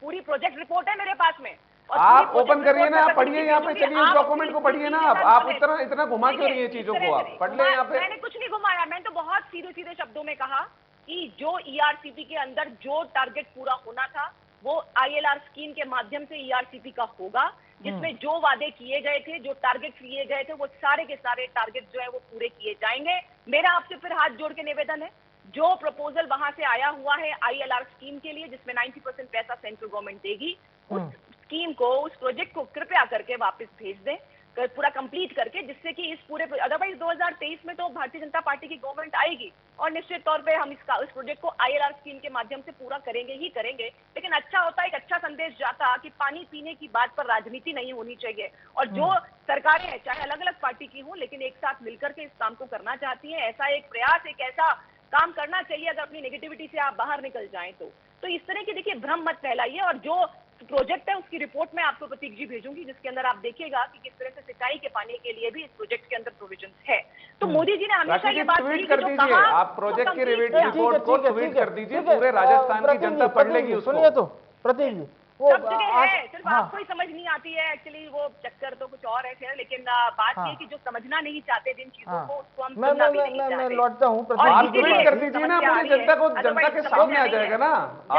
पूरी प्रोजेक्ट रिपोर्ट है मेरे पास में। आप ओपन करिए ना, आप पढ़िए यहाँ पे, चलिए उस डॉक्यूमेंट को पढ़िए ना। आप इतना घुमा क्यों रही है चीजों को? आप पढ़ ले यहाँ पे। मैंने कुछ नहीं घुमाया, मैंने तो बहुत सीधे सीधे शब्दों में कहा कि जो ERCP के अंदर जो टारगेट पूरा होना था वो ILR स्कीम के माध्यम से ERCP का होगा, जिसमें जो वादे किए गए थे, जो टारगेट लिए गए थे, वो सारे के सारे टारगेट जो है वो पूरे किए जाएंगे। मेरा आपसे फिर हाथ जोड़ के निवेदन है, जो प्रपोजल वहां से आया हुआ है ILR स्कीम के लिए, जिसमें 90% पैसा सेंट्रल गवर्नमेंट देगी, उस स्कीम को, उस प्रोजेक्ट को कृपया करके वापस भेज दें, पूरा कंप्लीट करके, जिससे कि इस पूरे, अदरवाइज 2023 में तो भारतीय जनता पार्टी की गवर्नमेंट आएगी और निश्चित तौर पे हम इस प्रोजेक्ट को ILR स्कीम के माध्यम से पूरा करेंगे ही करेंगे। लेकिन अच्छा होता, एक अच्छा संदेश जाता कि पानी पीने की बात पर राजनीति नहीं होनी चाहिए, और जो सरकारें हैं चाहे अलग अलग पार्टी की हों, लेकिन एक साथ मिलकर के इस काम को करना चाहती हैं, ऐसा एक प्रयास, एक ऐसा काम करना चाहिए अगर अपनी नेगेटिविटी से आप बाहर निकल जाएं तो इस तरह की देखिए भ्रम मत फैलाइए। और जो प्रोजेक्ट है उसकी रिपोर्ट मैं आपको प्रतीक जी भेजूंगी, जिसके अंदर आप देखिएगा कि किस तरह से सिंचाई के पानी के लिए भी इस प्रोजेक्ट के अंदर प्रोविजन है। तो मोदी जी ने हमेशा ये बात ट्वीट कर दीजिए, आप प्रोजेक्ट की रिपोर्ट को ट्वीट कर दीजिए, पूरे राजस्थान की जनता पढ़ लेगी उसको। सुनिए तो प्रतीक जी, वो सब जगह है, सिर्फ आपको ही समझ नहीं आती है। एक्चुअली वो चक्कर तो कुछ और है खैर, लेकिन बात ये कि जो समझना नहीं चाहते जिन चीजों को, उसको हम सुनना भी नहीं चाहते। मैं लौटता हूँ, आप ट्वीट कर दीजिए ना, पूरी जनता के सामने आ जाएगा ना।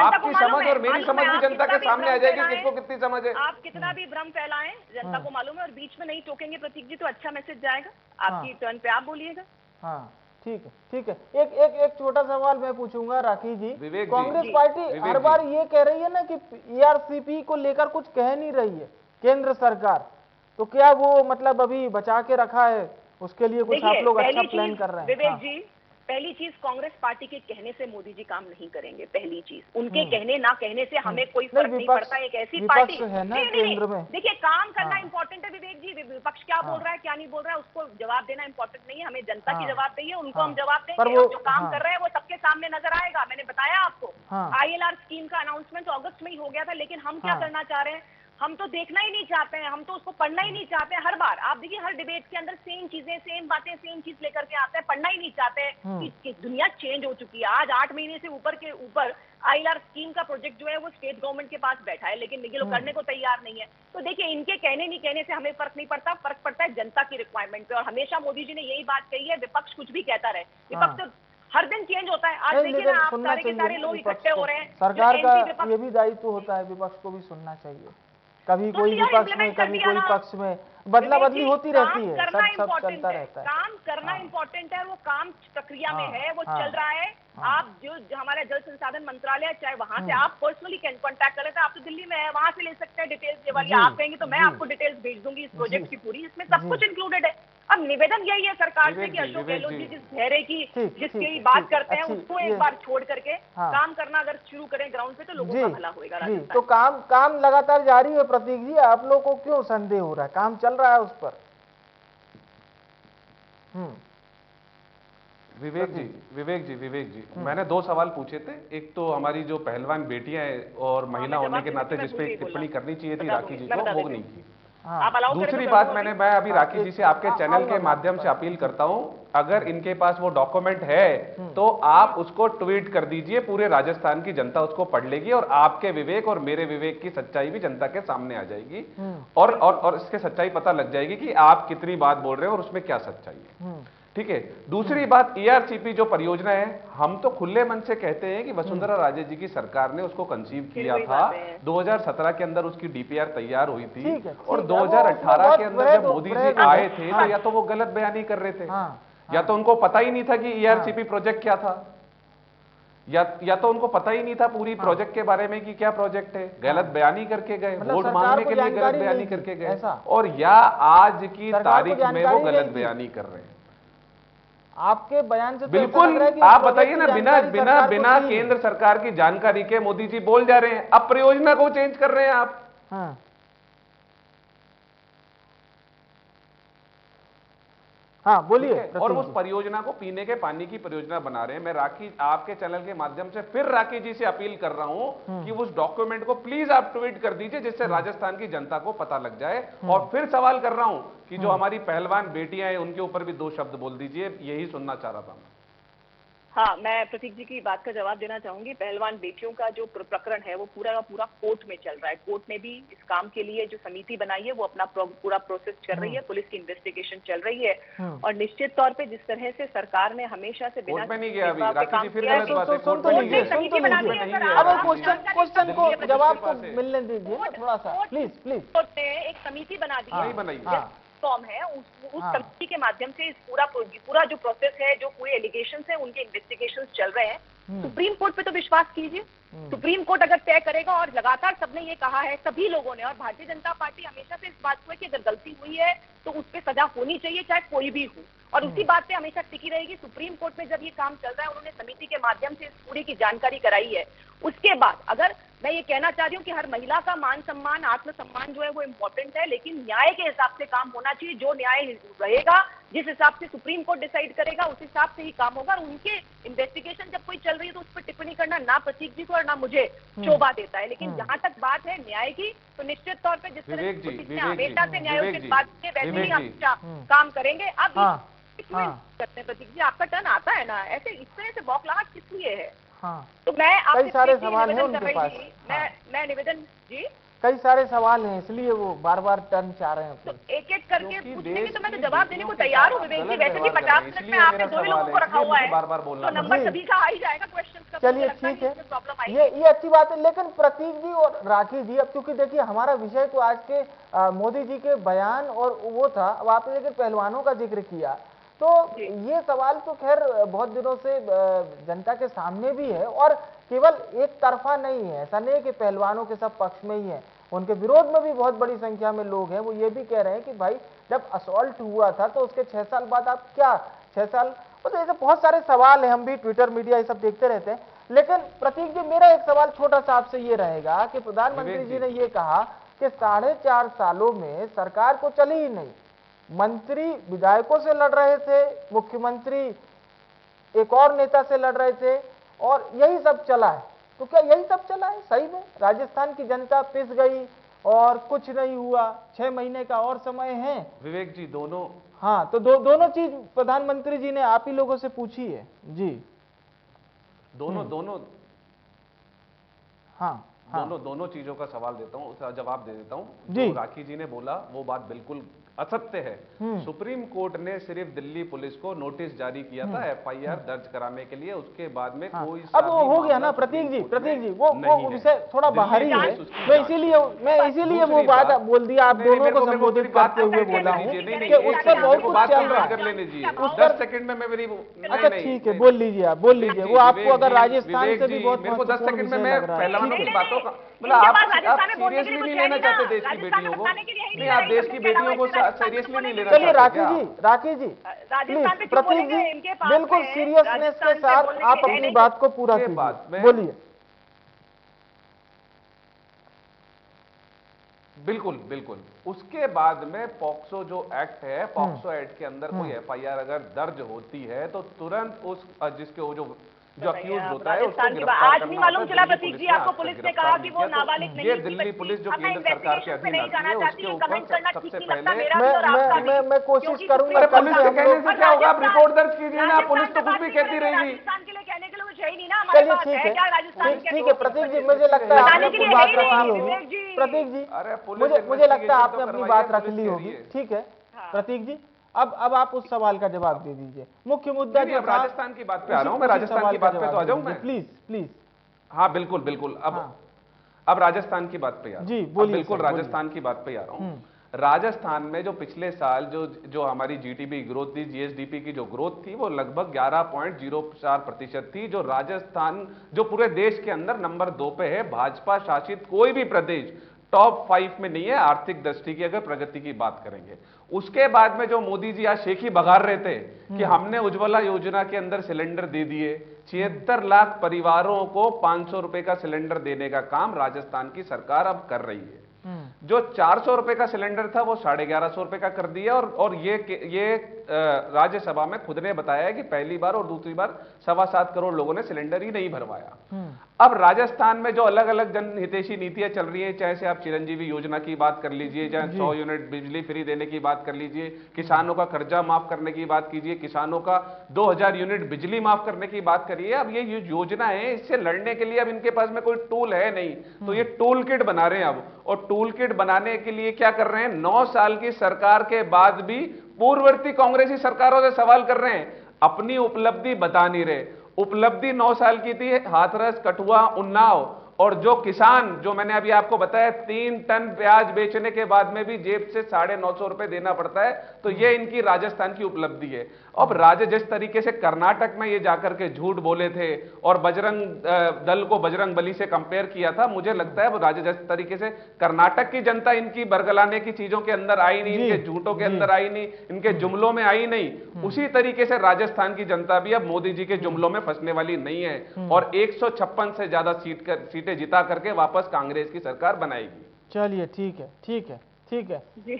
आपकी समझ और मेरी समझ भी जनता के सामने आ जाएगी, किसको कितनी समझ है। आप कितना भी भ्रम फैलाएं, जनता को मालूम है, और बीच में नहीं टोकेंगे प्रतीक जी तो अच्छा मैसेज जाएगा। आपकी टर्न पे आप बोलिएगा। हाँ ठीक है, ठीक है। एक छोटा सवाल मैं पूछूंगा राखी जी। कांग्रेस पार्टी हर बार ये कह रही है ना कि ERCP को लेकर कुछ कह नहीं रही है केंद्र सरकार, तो क्या वो मतलब अभी बचा के रखा है, उसके लिए कुछ आप लोग अच्छा प्लान कर रहे हैं? विवेक जी, पहली चीज, कांग्रेस पार्टी के कहने से मोदी जी काम नहीं करेंगे। पहली चीज, उनके कहने ना कहने से हमें कोई फर्क नहीं पड़ता। एक ऐसी पार्टी है ना केंद्र में, देखिए काम करना इंपॉर्टेंट है विवेक जी। विपक्ष क्या बोल रहा है क्या नहीं बोल रहा है उसको जवाब देना इंपॉर्टेंट नहीं है, हमें जनता की जवाब चाहिए, उनको हम जवाब देंगे। जो काम कर रहे हैं वो सबके सामने नजर आएगा। मैंने बताया आपको, ILR स्कीम का अनाउंसमेंट अगस्त में ही हो गया था, लेकिन हम क्या करना चाह रहे हैं, हम तो देखना ही नहीं चाहते हैं, हम तो उसको पढ़ना ही नहीं चाहते हैं। हर बार आप देखिए, हर डिबेट के अंदर सेम चीजें, सेम बातें, सेम चीज लेकर के आते हैं, पढ़ना ही नहीं चाहते हैं कि दुनिया चेंज हो चुकी है। आज 8 महीने से ऊपर के ऊपर ILR स्कीम का प्रोजेक्ट जो है वो स्टेट गवर्नमेंट के पास बैठा है, लेकिन ये लोग करने को तैयार नहीं है। तो देखिए, इनके कहने नहीं कहने से हमें फर्क नहीं पड़ता, फर्क पड़ता है जनता की रिक्वायरमेंट पे। और हमेशा मोदी जी ने यही बात कही है, विपक्ष कुछ भी कहता रहे, विपक्ष तो हर दिन चेंज होता है। आज नहीं, देखिए लेकिन ना, आप सुनना सारे के चाहिए सारे ना लोग विपक्ष इकट्ठे को। हो रहे हैं। सरकार जो का एंटी विपक्ष ये भी दायित्व होता है, विपक्ष को भी सुनना चाहिए। कभी सुन कोई लिया, विपक्ष में, इम्प्लीमेंट कर कभी दिया कोई ना। पक्ष में, बदला विवेक बदली जी, होती रहती काम है, करना सब इम्पोर्टेंट चलता है, रहता है। काम करना हाँ। इम्पोर्टेंट है, वो काम प्रक्रिया में हाँ, है, वो हाँ, चल रहा है। हाँ। आप जो हमारा जल संसाधन मंत्रालय, चाहे वहां से आप पर्सनली कांटेक्ट कर लेते हैं, आप तो दिल्ली में है, वहां से ले सकते हैं डिटेल्स ये वाली। जी, आप कहेंगे तो मैं जी, आपको डिटेल्स भेज दूंगी इस जी, प्रोजेक्ट की पूरी, इसमें सब जी। कुछ इंक्लूडेड है। अब निवेदन यही है सरकार से विवेक कि जी, अशोक विवेक गहलोत जी। जी जिस धैर्य की, ठीक, जिसकी ठीक, बात ठीक, करते हैं, अच्छी, उसको ये एक बार छोड़ करके हाँ। काम करना अगर शुरू करें ग्राउंड पे, तो लोगों जी, का भला होएगा जी। राजस्थान। तो काम लगातार जारी है प्रतीक जी, आप लोग को क्यों संदेह हो रहा है? काम चल रहा है उस पर। विवेक जी, मैंने 2 सवाल पूछे थे। एक तो हमारी जो पहलवान बेटियां हैं और महिला मैं होने जवाब के देने नाते में जिस पे भूल गई एक टिप्पणी बोलना। करनी चाहिए थी बता राखी दूंगी, जी मैं को, बता वो देती नहीं हूँ। की। हाँ। आप अलाउ करें दूसरी तो बात कर दूंगी। मैं अभी राखी जी से आपके हाँ, चैनल आऊंगा के मैं माध्यम आपके से पास। अपील करता हूं, अगर इनके पास वो डॉक्यूमेंट है तो आप उसको ट्वीट कर दीजिए, पूरे राजस्थान की जनता उसको पढ़ लेगी और आपके विवेक और मेरे विवेक की सच्चाई भी जनता के सामने आ जाएगी। और इसके सच्चाई पता लग जाएगी कि आप कितनी बात बोल रहे हो और उसमें क्या सच्चाई है। ठीक है। दूसरी बात, ईआरसीपी जो परियोजना है, हम तो खुले मन से कहते हैं कि वसुंधरा राजे जी की सरकार ने उसको कंसीव फिर किया वही था। बातें हैं। 2017 के अंदर उसकी डीपीआर तैयार हुई थी। ठीक है, और ठीक है, वो 2018 बहुत के अंदर वृहद जब मोदी जी वृहद आए है। थे हाँ। तो या तो वो गलत बयानी कर रहे थे, हाँ, या तो उनको पता ही नहीं था कि ईआरसीपी प्रोजेक्ट क्या था, या तो उनको पता ही नहीं था पूरी प्रोजेक्ट के बारे में कि क्या प्रोजेक्ट है, गलत बयानी करके गए, मतलब वोट सरकार मांगने को के लिए गलत जानकारी बयानी नहीं थी, करके गए, ऐसा? और या आज की सरकार को तारीख में वो जानकारी गलत नहीं थी। बयानी कर रहे हैं। आपके बयान से तो ऐसा बिल्कुल, लग रहा है कि आप प्रोजेक्ट बताइए की ना, बिना जानकारी बिना सरकार को बिना थी। केंद्र सरकार की जानकारी के मोदी जी बोल जा रहे हैं, अब परियोजना को चेंज कर रहे हैं आप। हाँ। हाँ, बोलिए। ठीक है? और उस परियोजना को पीने के पानी की परियोजना बना रहे हैं। मैं राखी आपके चैनल के माध्यम से फिर राखी जी से अपील कर रहा हूं कि उस डॉक्यूमेंट को प्लीज आप ट्वीट कर दीजिए, जिससे राजस्थान की जनता को पता लग जाए। और फिर सवाल कर रहा हूं कि जो हमारी पहलवान बेटियां हैं उनके ऊपर भी 2 शब्द बोल दीजिए, यही सुनना चाह रहा था मैं। हाँ, मैं प्रतीक जी की बात का जवाब देना चाहूंगी। पहलवान बेटियों का जो प्रकरण है वो पूरा का पूरा कोर्ट में चल रहा है। कोर्ट ने भी इस काम के लिए जो समिति बनाई है वो अपना पूरा प्रोसेस कर रही है, पुलिस की इन्वेस्टिगेशन चल रही है। और निश्चित तौर पे जिस तरह से सरकार ने हमेशा से बिना कोर्ट में नहीं गया अभी, भेदभाव के राखी काम जी फिर किया है, गलत बात है, सुन कोर्ट तो में नहीं लीजिए, गया। सुन तो समिति बना दी लीजिए। है, अगर अब आप क्वेश्चन को दिल्ली के जवाब पुलिस को के पास है। मिलने दीजिए ना थोड़ा सा, प्लीज प्लीज। कोर्ट ने एक समिति बना दी है, नहीं बनाई। हाँ। फॉर्म है, उस हाँ। समिति के माध्यम से इस पूरा जो प्रोसेस है, जो पूरे एलिगेशन है, उनके इन्वेस्टिगेशन चल रहे हैं। सुप्रीम कोर्ट पे तो विश्वास कीजिए। सुप्रीम कोर्ट अगर तय करेगा, और लगातार सबने ये कहा है, सभी लोगों ने, और भारतीय जनता पार्टी हमेशा से इस बात को है कि अगर गलती हुई है तो उस पर सजा होनी चाहिए, चाहे कोई भी हो, और उसी बात पे हमेशा टिकी रहेगी। सुप्रीम कोर्ट में जब ये काम चल रहा है, उन्होंने समिति के माध्यम से इस पूरी की जानकारी कराई है। उसके बाद अगर मैं ये कहना चाह रही हूँ कि हर महिला का मान सम्मान, आत्मसम्मान जो है वो इम्पोर्टेंट है, लेकिन न्याय के हिसाब से काम होना चाहिए। जो न्याय रहेगा, जिस हिसाब से सुप्रीम कोर्ट डिसाइड करेगा, उस हिसाब से ही काम होगा। और उनके इन्वेस्टिगेशन जब कोई चल रही है तो उस पर टिप्पणी करना ना प्रतीक जी को और ना मुझे शोभा देता है। लेकिन जहां तक बात है न्याय की, तो निश्चित तौर पर जिस तरह विवेक जी, से हमेशा से न्यायोचित विवेक बात जी, के वैसे ही विवेक हम जी। काम करेंगे। अब हाँ, इसमें करते हैं प्रतीक जी, आपका टर्न आता है ना, ऐसे इस तरह से बौखलाहट किस लिए है? हाँ, तो मैं आपसे सारे सीधे सवाल हैं निवेदन उनके कर रही पास। थी। हाँ। मैं निवेदन जी, कई सारे सवाल हैं, इसलिए वो बार बार टर्न चाह रहे हैं तो अपनी। एक एक करके क्योंकि पूछने की तो मैं तो देश जवाब की देने को बेटियों के तैयार हूँ साथ विवेक जी। गलत वैसे भी व्यवहार कर 50 रहे हैं, मिनट में इसलिए आपने मेरा 2 ही लोगों सवाल को है, रखा इसलिए हुआ मुझे है, बार-बार बोलना तो पड़ नंबर रहा है। सभी का आ ही जाएगा क्वेश्चन का। चलिए, मुझे लगता है ठीक है, कि इसमें प्रॉब्लम आई ये अच्छी बात है। लेकिन प्रतीक जी और राखी जी, अब क्योंकि देखिए हमारा विषय तो आज के मोदी जी के बयान और वो था, अब आपने लेकिन पहलवानों का जिक्र किया, तो ये सवाल तो खैर बहुत दिनों से जनता के सामने भी है, और केवल एक तरफा नहीं है। ऐसा नहीं है कि पहलवानों के सब पक्ष में ही है, उनके विरोध में भी बहुत बड़ी संख्या में लोग हैं। वो ये भी कह रहे हैं कि भाई जब असॉल्ट हुआ था तो उसके 6 साल बाद आप क्या 6 साल, तो ऐसे बहुत सारे सवाल हैं। हम भी ट्विटर मीडिया ये सब देखते रहते हैं। लेकिन प्रतीक जी, मेरा एक सवाल छोटा सा आपसे ये रहेगा कि प्रधानमंत्री जी ने ये कहा कि 4.5 सालों में सरकार को चली ही नहीं, मंत्री विधायकों से लड़ रहे थे, मुख्यमंत्री एक और नेता से लड़ रहे थे, और यही सब चला है। तो क्या यही सब चला है? सही में राजस्थान की जनता पिस गई और कुछ नहीं हुआ? 6 महीने का और समय है विवेक जी, दोनों हाँ, तो दोनों चीज प्रधानमंत्री जी ने आप ही लोगों से पूछी है जी। दोनों हाँ, हाँ। दोनों चीजों का सवाल देता हूं, उसका जवाब दे देता हूं। जी। जो राखी जी ने बोला वो बात बिल्कुल असत्य है। सुप्रीम कोर्ट ने सिर्फ दिल्ली पुलिस को नोटिस जारी किया था एफआईआर दर्ज कराने के लिए, उसके बाद में कोई अब वो हो गया ना प्रतीक जी, वो विषय थोड़ा बाहरी है। मैं इसीलिए वो बात बोल दिया, आप दोनों को संबोधित करते हुए बोला हूँ कि उससे बहुत कुछ चल रहा कर है। लेने दीजिए 10 सेकंड में मैं मेरी अच्छा ठीक है, बोल लीजिए, आप बोल लीजिए। वो आपको अगर राजस्थान से भी बहुत मेरे को 10 सेकंड में महत्वपूर्ण मैं विषय लग रहा है। पहलवानों की बातों का मतलब आप सीरियसली नहीं लेना चाहते देश की बेटियों को, नहीं आप देश की बेटियों को सीरियसली नहीं लेना चाहते। चलिए राकेश जी प्लीज, प्रतीक जी बिल्कुल सीरियसनेस के साथ आप अपनी बात को पूरा कीजिए, बोलिए। बिल्कुल बिल्कुल। उसके बाद में पॉक्सो जो एक्ट है, पॉक्सो एक्ट के अंदर कोई एफआईआर अगर दर्ज होती है तो तुरंत उस जिसके वो जो अक्यूज होता है उसको गिरफ्तार आज नहीं मालूम चला प्रतीक जी, आपको पुलिस ने कहा कि वो नाबालिग नहीं ये थी। दिल्ली पुलिस जो केंद्र सरकार के अधीन आती है उसके ऊपर सबसे मैं पहले कोशिश करूंगा। पुलिस के कहने से क्या होगा, आप रिपोर्ट दर्ज कीजिए ना, पुलिस तो कुछ भी कहती रहेगी। राजस्थान के लिए कहने के लिए कुछ है ही नहीं ना। चलिए ठीक है प्रतीक जी, मुझे लगता है आपने अपनी बात रख ली होगी। प्रतीक जी मुझे लगता है आपने अपनी बात रख ली होगी, ठीक है प्रतीक जी। अब आप उस सवाल का जवाब दे दीजिए। मुख्य मुद्दा जो राजस्थान की बात पे आ रहा हूं मैं, राजस्थान की बात पे तो आ जाऊं मैं, प्लीज। हाँ बिल्कुल बिल्कुल। अब राजस्थान की बात पे आ रहा हूं जी, बोलिए। बिल्कुल राजस्थान की बात पे आ रहा हूं। राजस्थान में जो पिछले साल जो हमारी जीटीबी ग्रोथ थी, जीएसडीपी की जो ग्रोथ थी वो लगभग 11.04% थी, जो राजस्थान जो पूरे देश के अंदर नंबर 2 पे है। भाजपा शासित कोई भी प्रदेश टॉप 5 में नहीं है आर्थिक दृष्टि की अगर प्रगति की बात करेंगे। उसके बाद में जो मोदी जी आज शेखी बघार रहे थे कि हमने उज्ज्वला योजना के अंदर सिलेंडर दे दिए, 76 लाख परिवारों को 500 रुपए का सिलेंडर देने का काम राजस्थान की सरकार अब कर रही है। जो 400 रुपए का सिलेंडर था वो 1150 रुपए का कर दिया। और ये राज्यसभा में खुद ने बताया है कि पहली बार और दूसरी बार 7.25 करोड़ लोगों ने सिलेंडर ही नहीं भरवाया। अब राजस्थान में जो अलग अलग जनहितैषी नीतियां चल रही हैं, चाहे से आप चिरंजीवी योजना की बात कर लीजिए, चाहे 100 यूनिट बिजली फ्री देने की बात कर लीजिए, किसानों का कर्जा माफ करने की बात कीजिए, किसानों का 2000 यूनिट बिजली माफ करने की बात करिए। अब ये योजना है, इससे लड़ने के लिए अब इनके पास में कोई टूल है नहीं, तो ये टूल किट बना रहे हैं अब। और टूल किट बनाने के लिए क्या कर रहे हैं, 9 साल की सरकार के बाद भी पूर्ववर्ती कांग्रेसी सरकारों से सवाल कर रहे हैं, अपनी उपलब्धि बता नहीं रहे। उपलब्धि 9 साल की थी, हाथरस, कठुआ, उन्नाव। और जो किसान, जो मैंने अभी आपको बताया 3 टन प्याज बेचने के बाद में भी जेब से 950 रुपए देना पड़ता है, तो ये इनकी राजस्थान की उपलब्धि है। अब जिस तरीके से कर्नाटक में ये जाकर के झूठ बोले थे और बजरंग दल को बजरंग बली से कंपेयर किया था, मुझे लगता है जिस तरीके से कर्नाटक की जनता इनकी बरगलाने की चीजों के अंदर आई नहीं, इनके झूठों के अंदर आई नहीं, इनके जुमलों में आई नहीं, उसी तरीके से राजस्थान की जनता भी अब मोदी जी के जुमलों में फंसने वाली नहीं है और 156 से ज्यादा सीटें जिता करके वापस कांग्रेस की सरकार बनाएगी। चलिए ठीक है।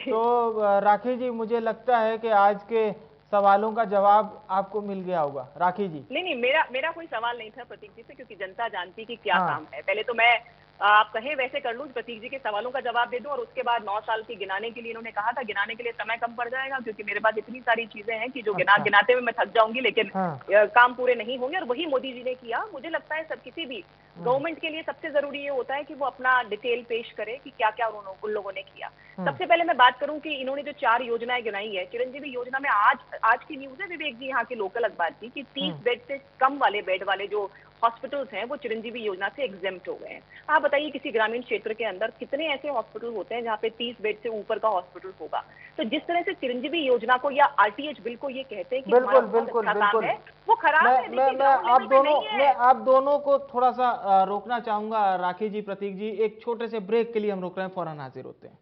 तो राखी जी, मुझे लगता है कि आज के सवालों का जवाब आपको मिल गया होगा। राखी जी नहीं, मेरा कोई सवाल नहीं था प्रतीक जी से, क्योंकि जनता जानती कि क्या काम है। पहले तो मैं आप कहें वैसे कर लूं, प्रतीक जी के सवालों का जवाब दे दूं और उसके बाद 9 साल की गिनाने के लिए इन्होंने कहा था, गिनाने के लिए समय कम पड़ जाएगा क्योंकि मेरे पास इतनी सारी चीजें हैं कि जो गिनाते हुए मैं थक जाऊंगी, लेकिन काम पूरे नहीं होंगे। और वही मोदी जी ने किया। मुझे लगता है सब किसी भी गवर्नमेंट के लिए सबसे जरूरी ये होता है कि वो अपना डिटेल पेश करे कि क्या क्या उन लोगों ने किया। सबसे पहले मैं बात करूं कि इन्होंने जो 4 योजनाएं गिनाई है, चिरंजीवी योजना में आज की न्यूज है, विवेक जी यहाँ के लोकल अखबार की, कि 30 बेड से कम वाले बेड वाले जो हॉस्पिटल्स हैं वो चिरंजीवी योजना से एग्जेम्प्ट हो गए हैं। आप बताइए किसी ग्रामीण क्षेत्र के अंदर कितने ऐसे हॉस्पिटल होते हैं जहाँ पे 30 बेड से ऊपर का हॉस्पिटल होगा। तो जिस तरह से चिरंजीवी योजना को या आरटीएच बिल को ये कहते हैं कि बिल्कुल है, वो खराब है। मैं आप दोनों को थोड़ा सा रोकना चाहूंगा। राखी जी, प्रतीक जी, एक छोटे से ब्रेक के लिए हम रोक रहे हैं, फौरन हाजिर होते हैं।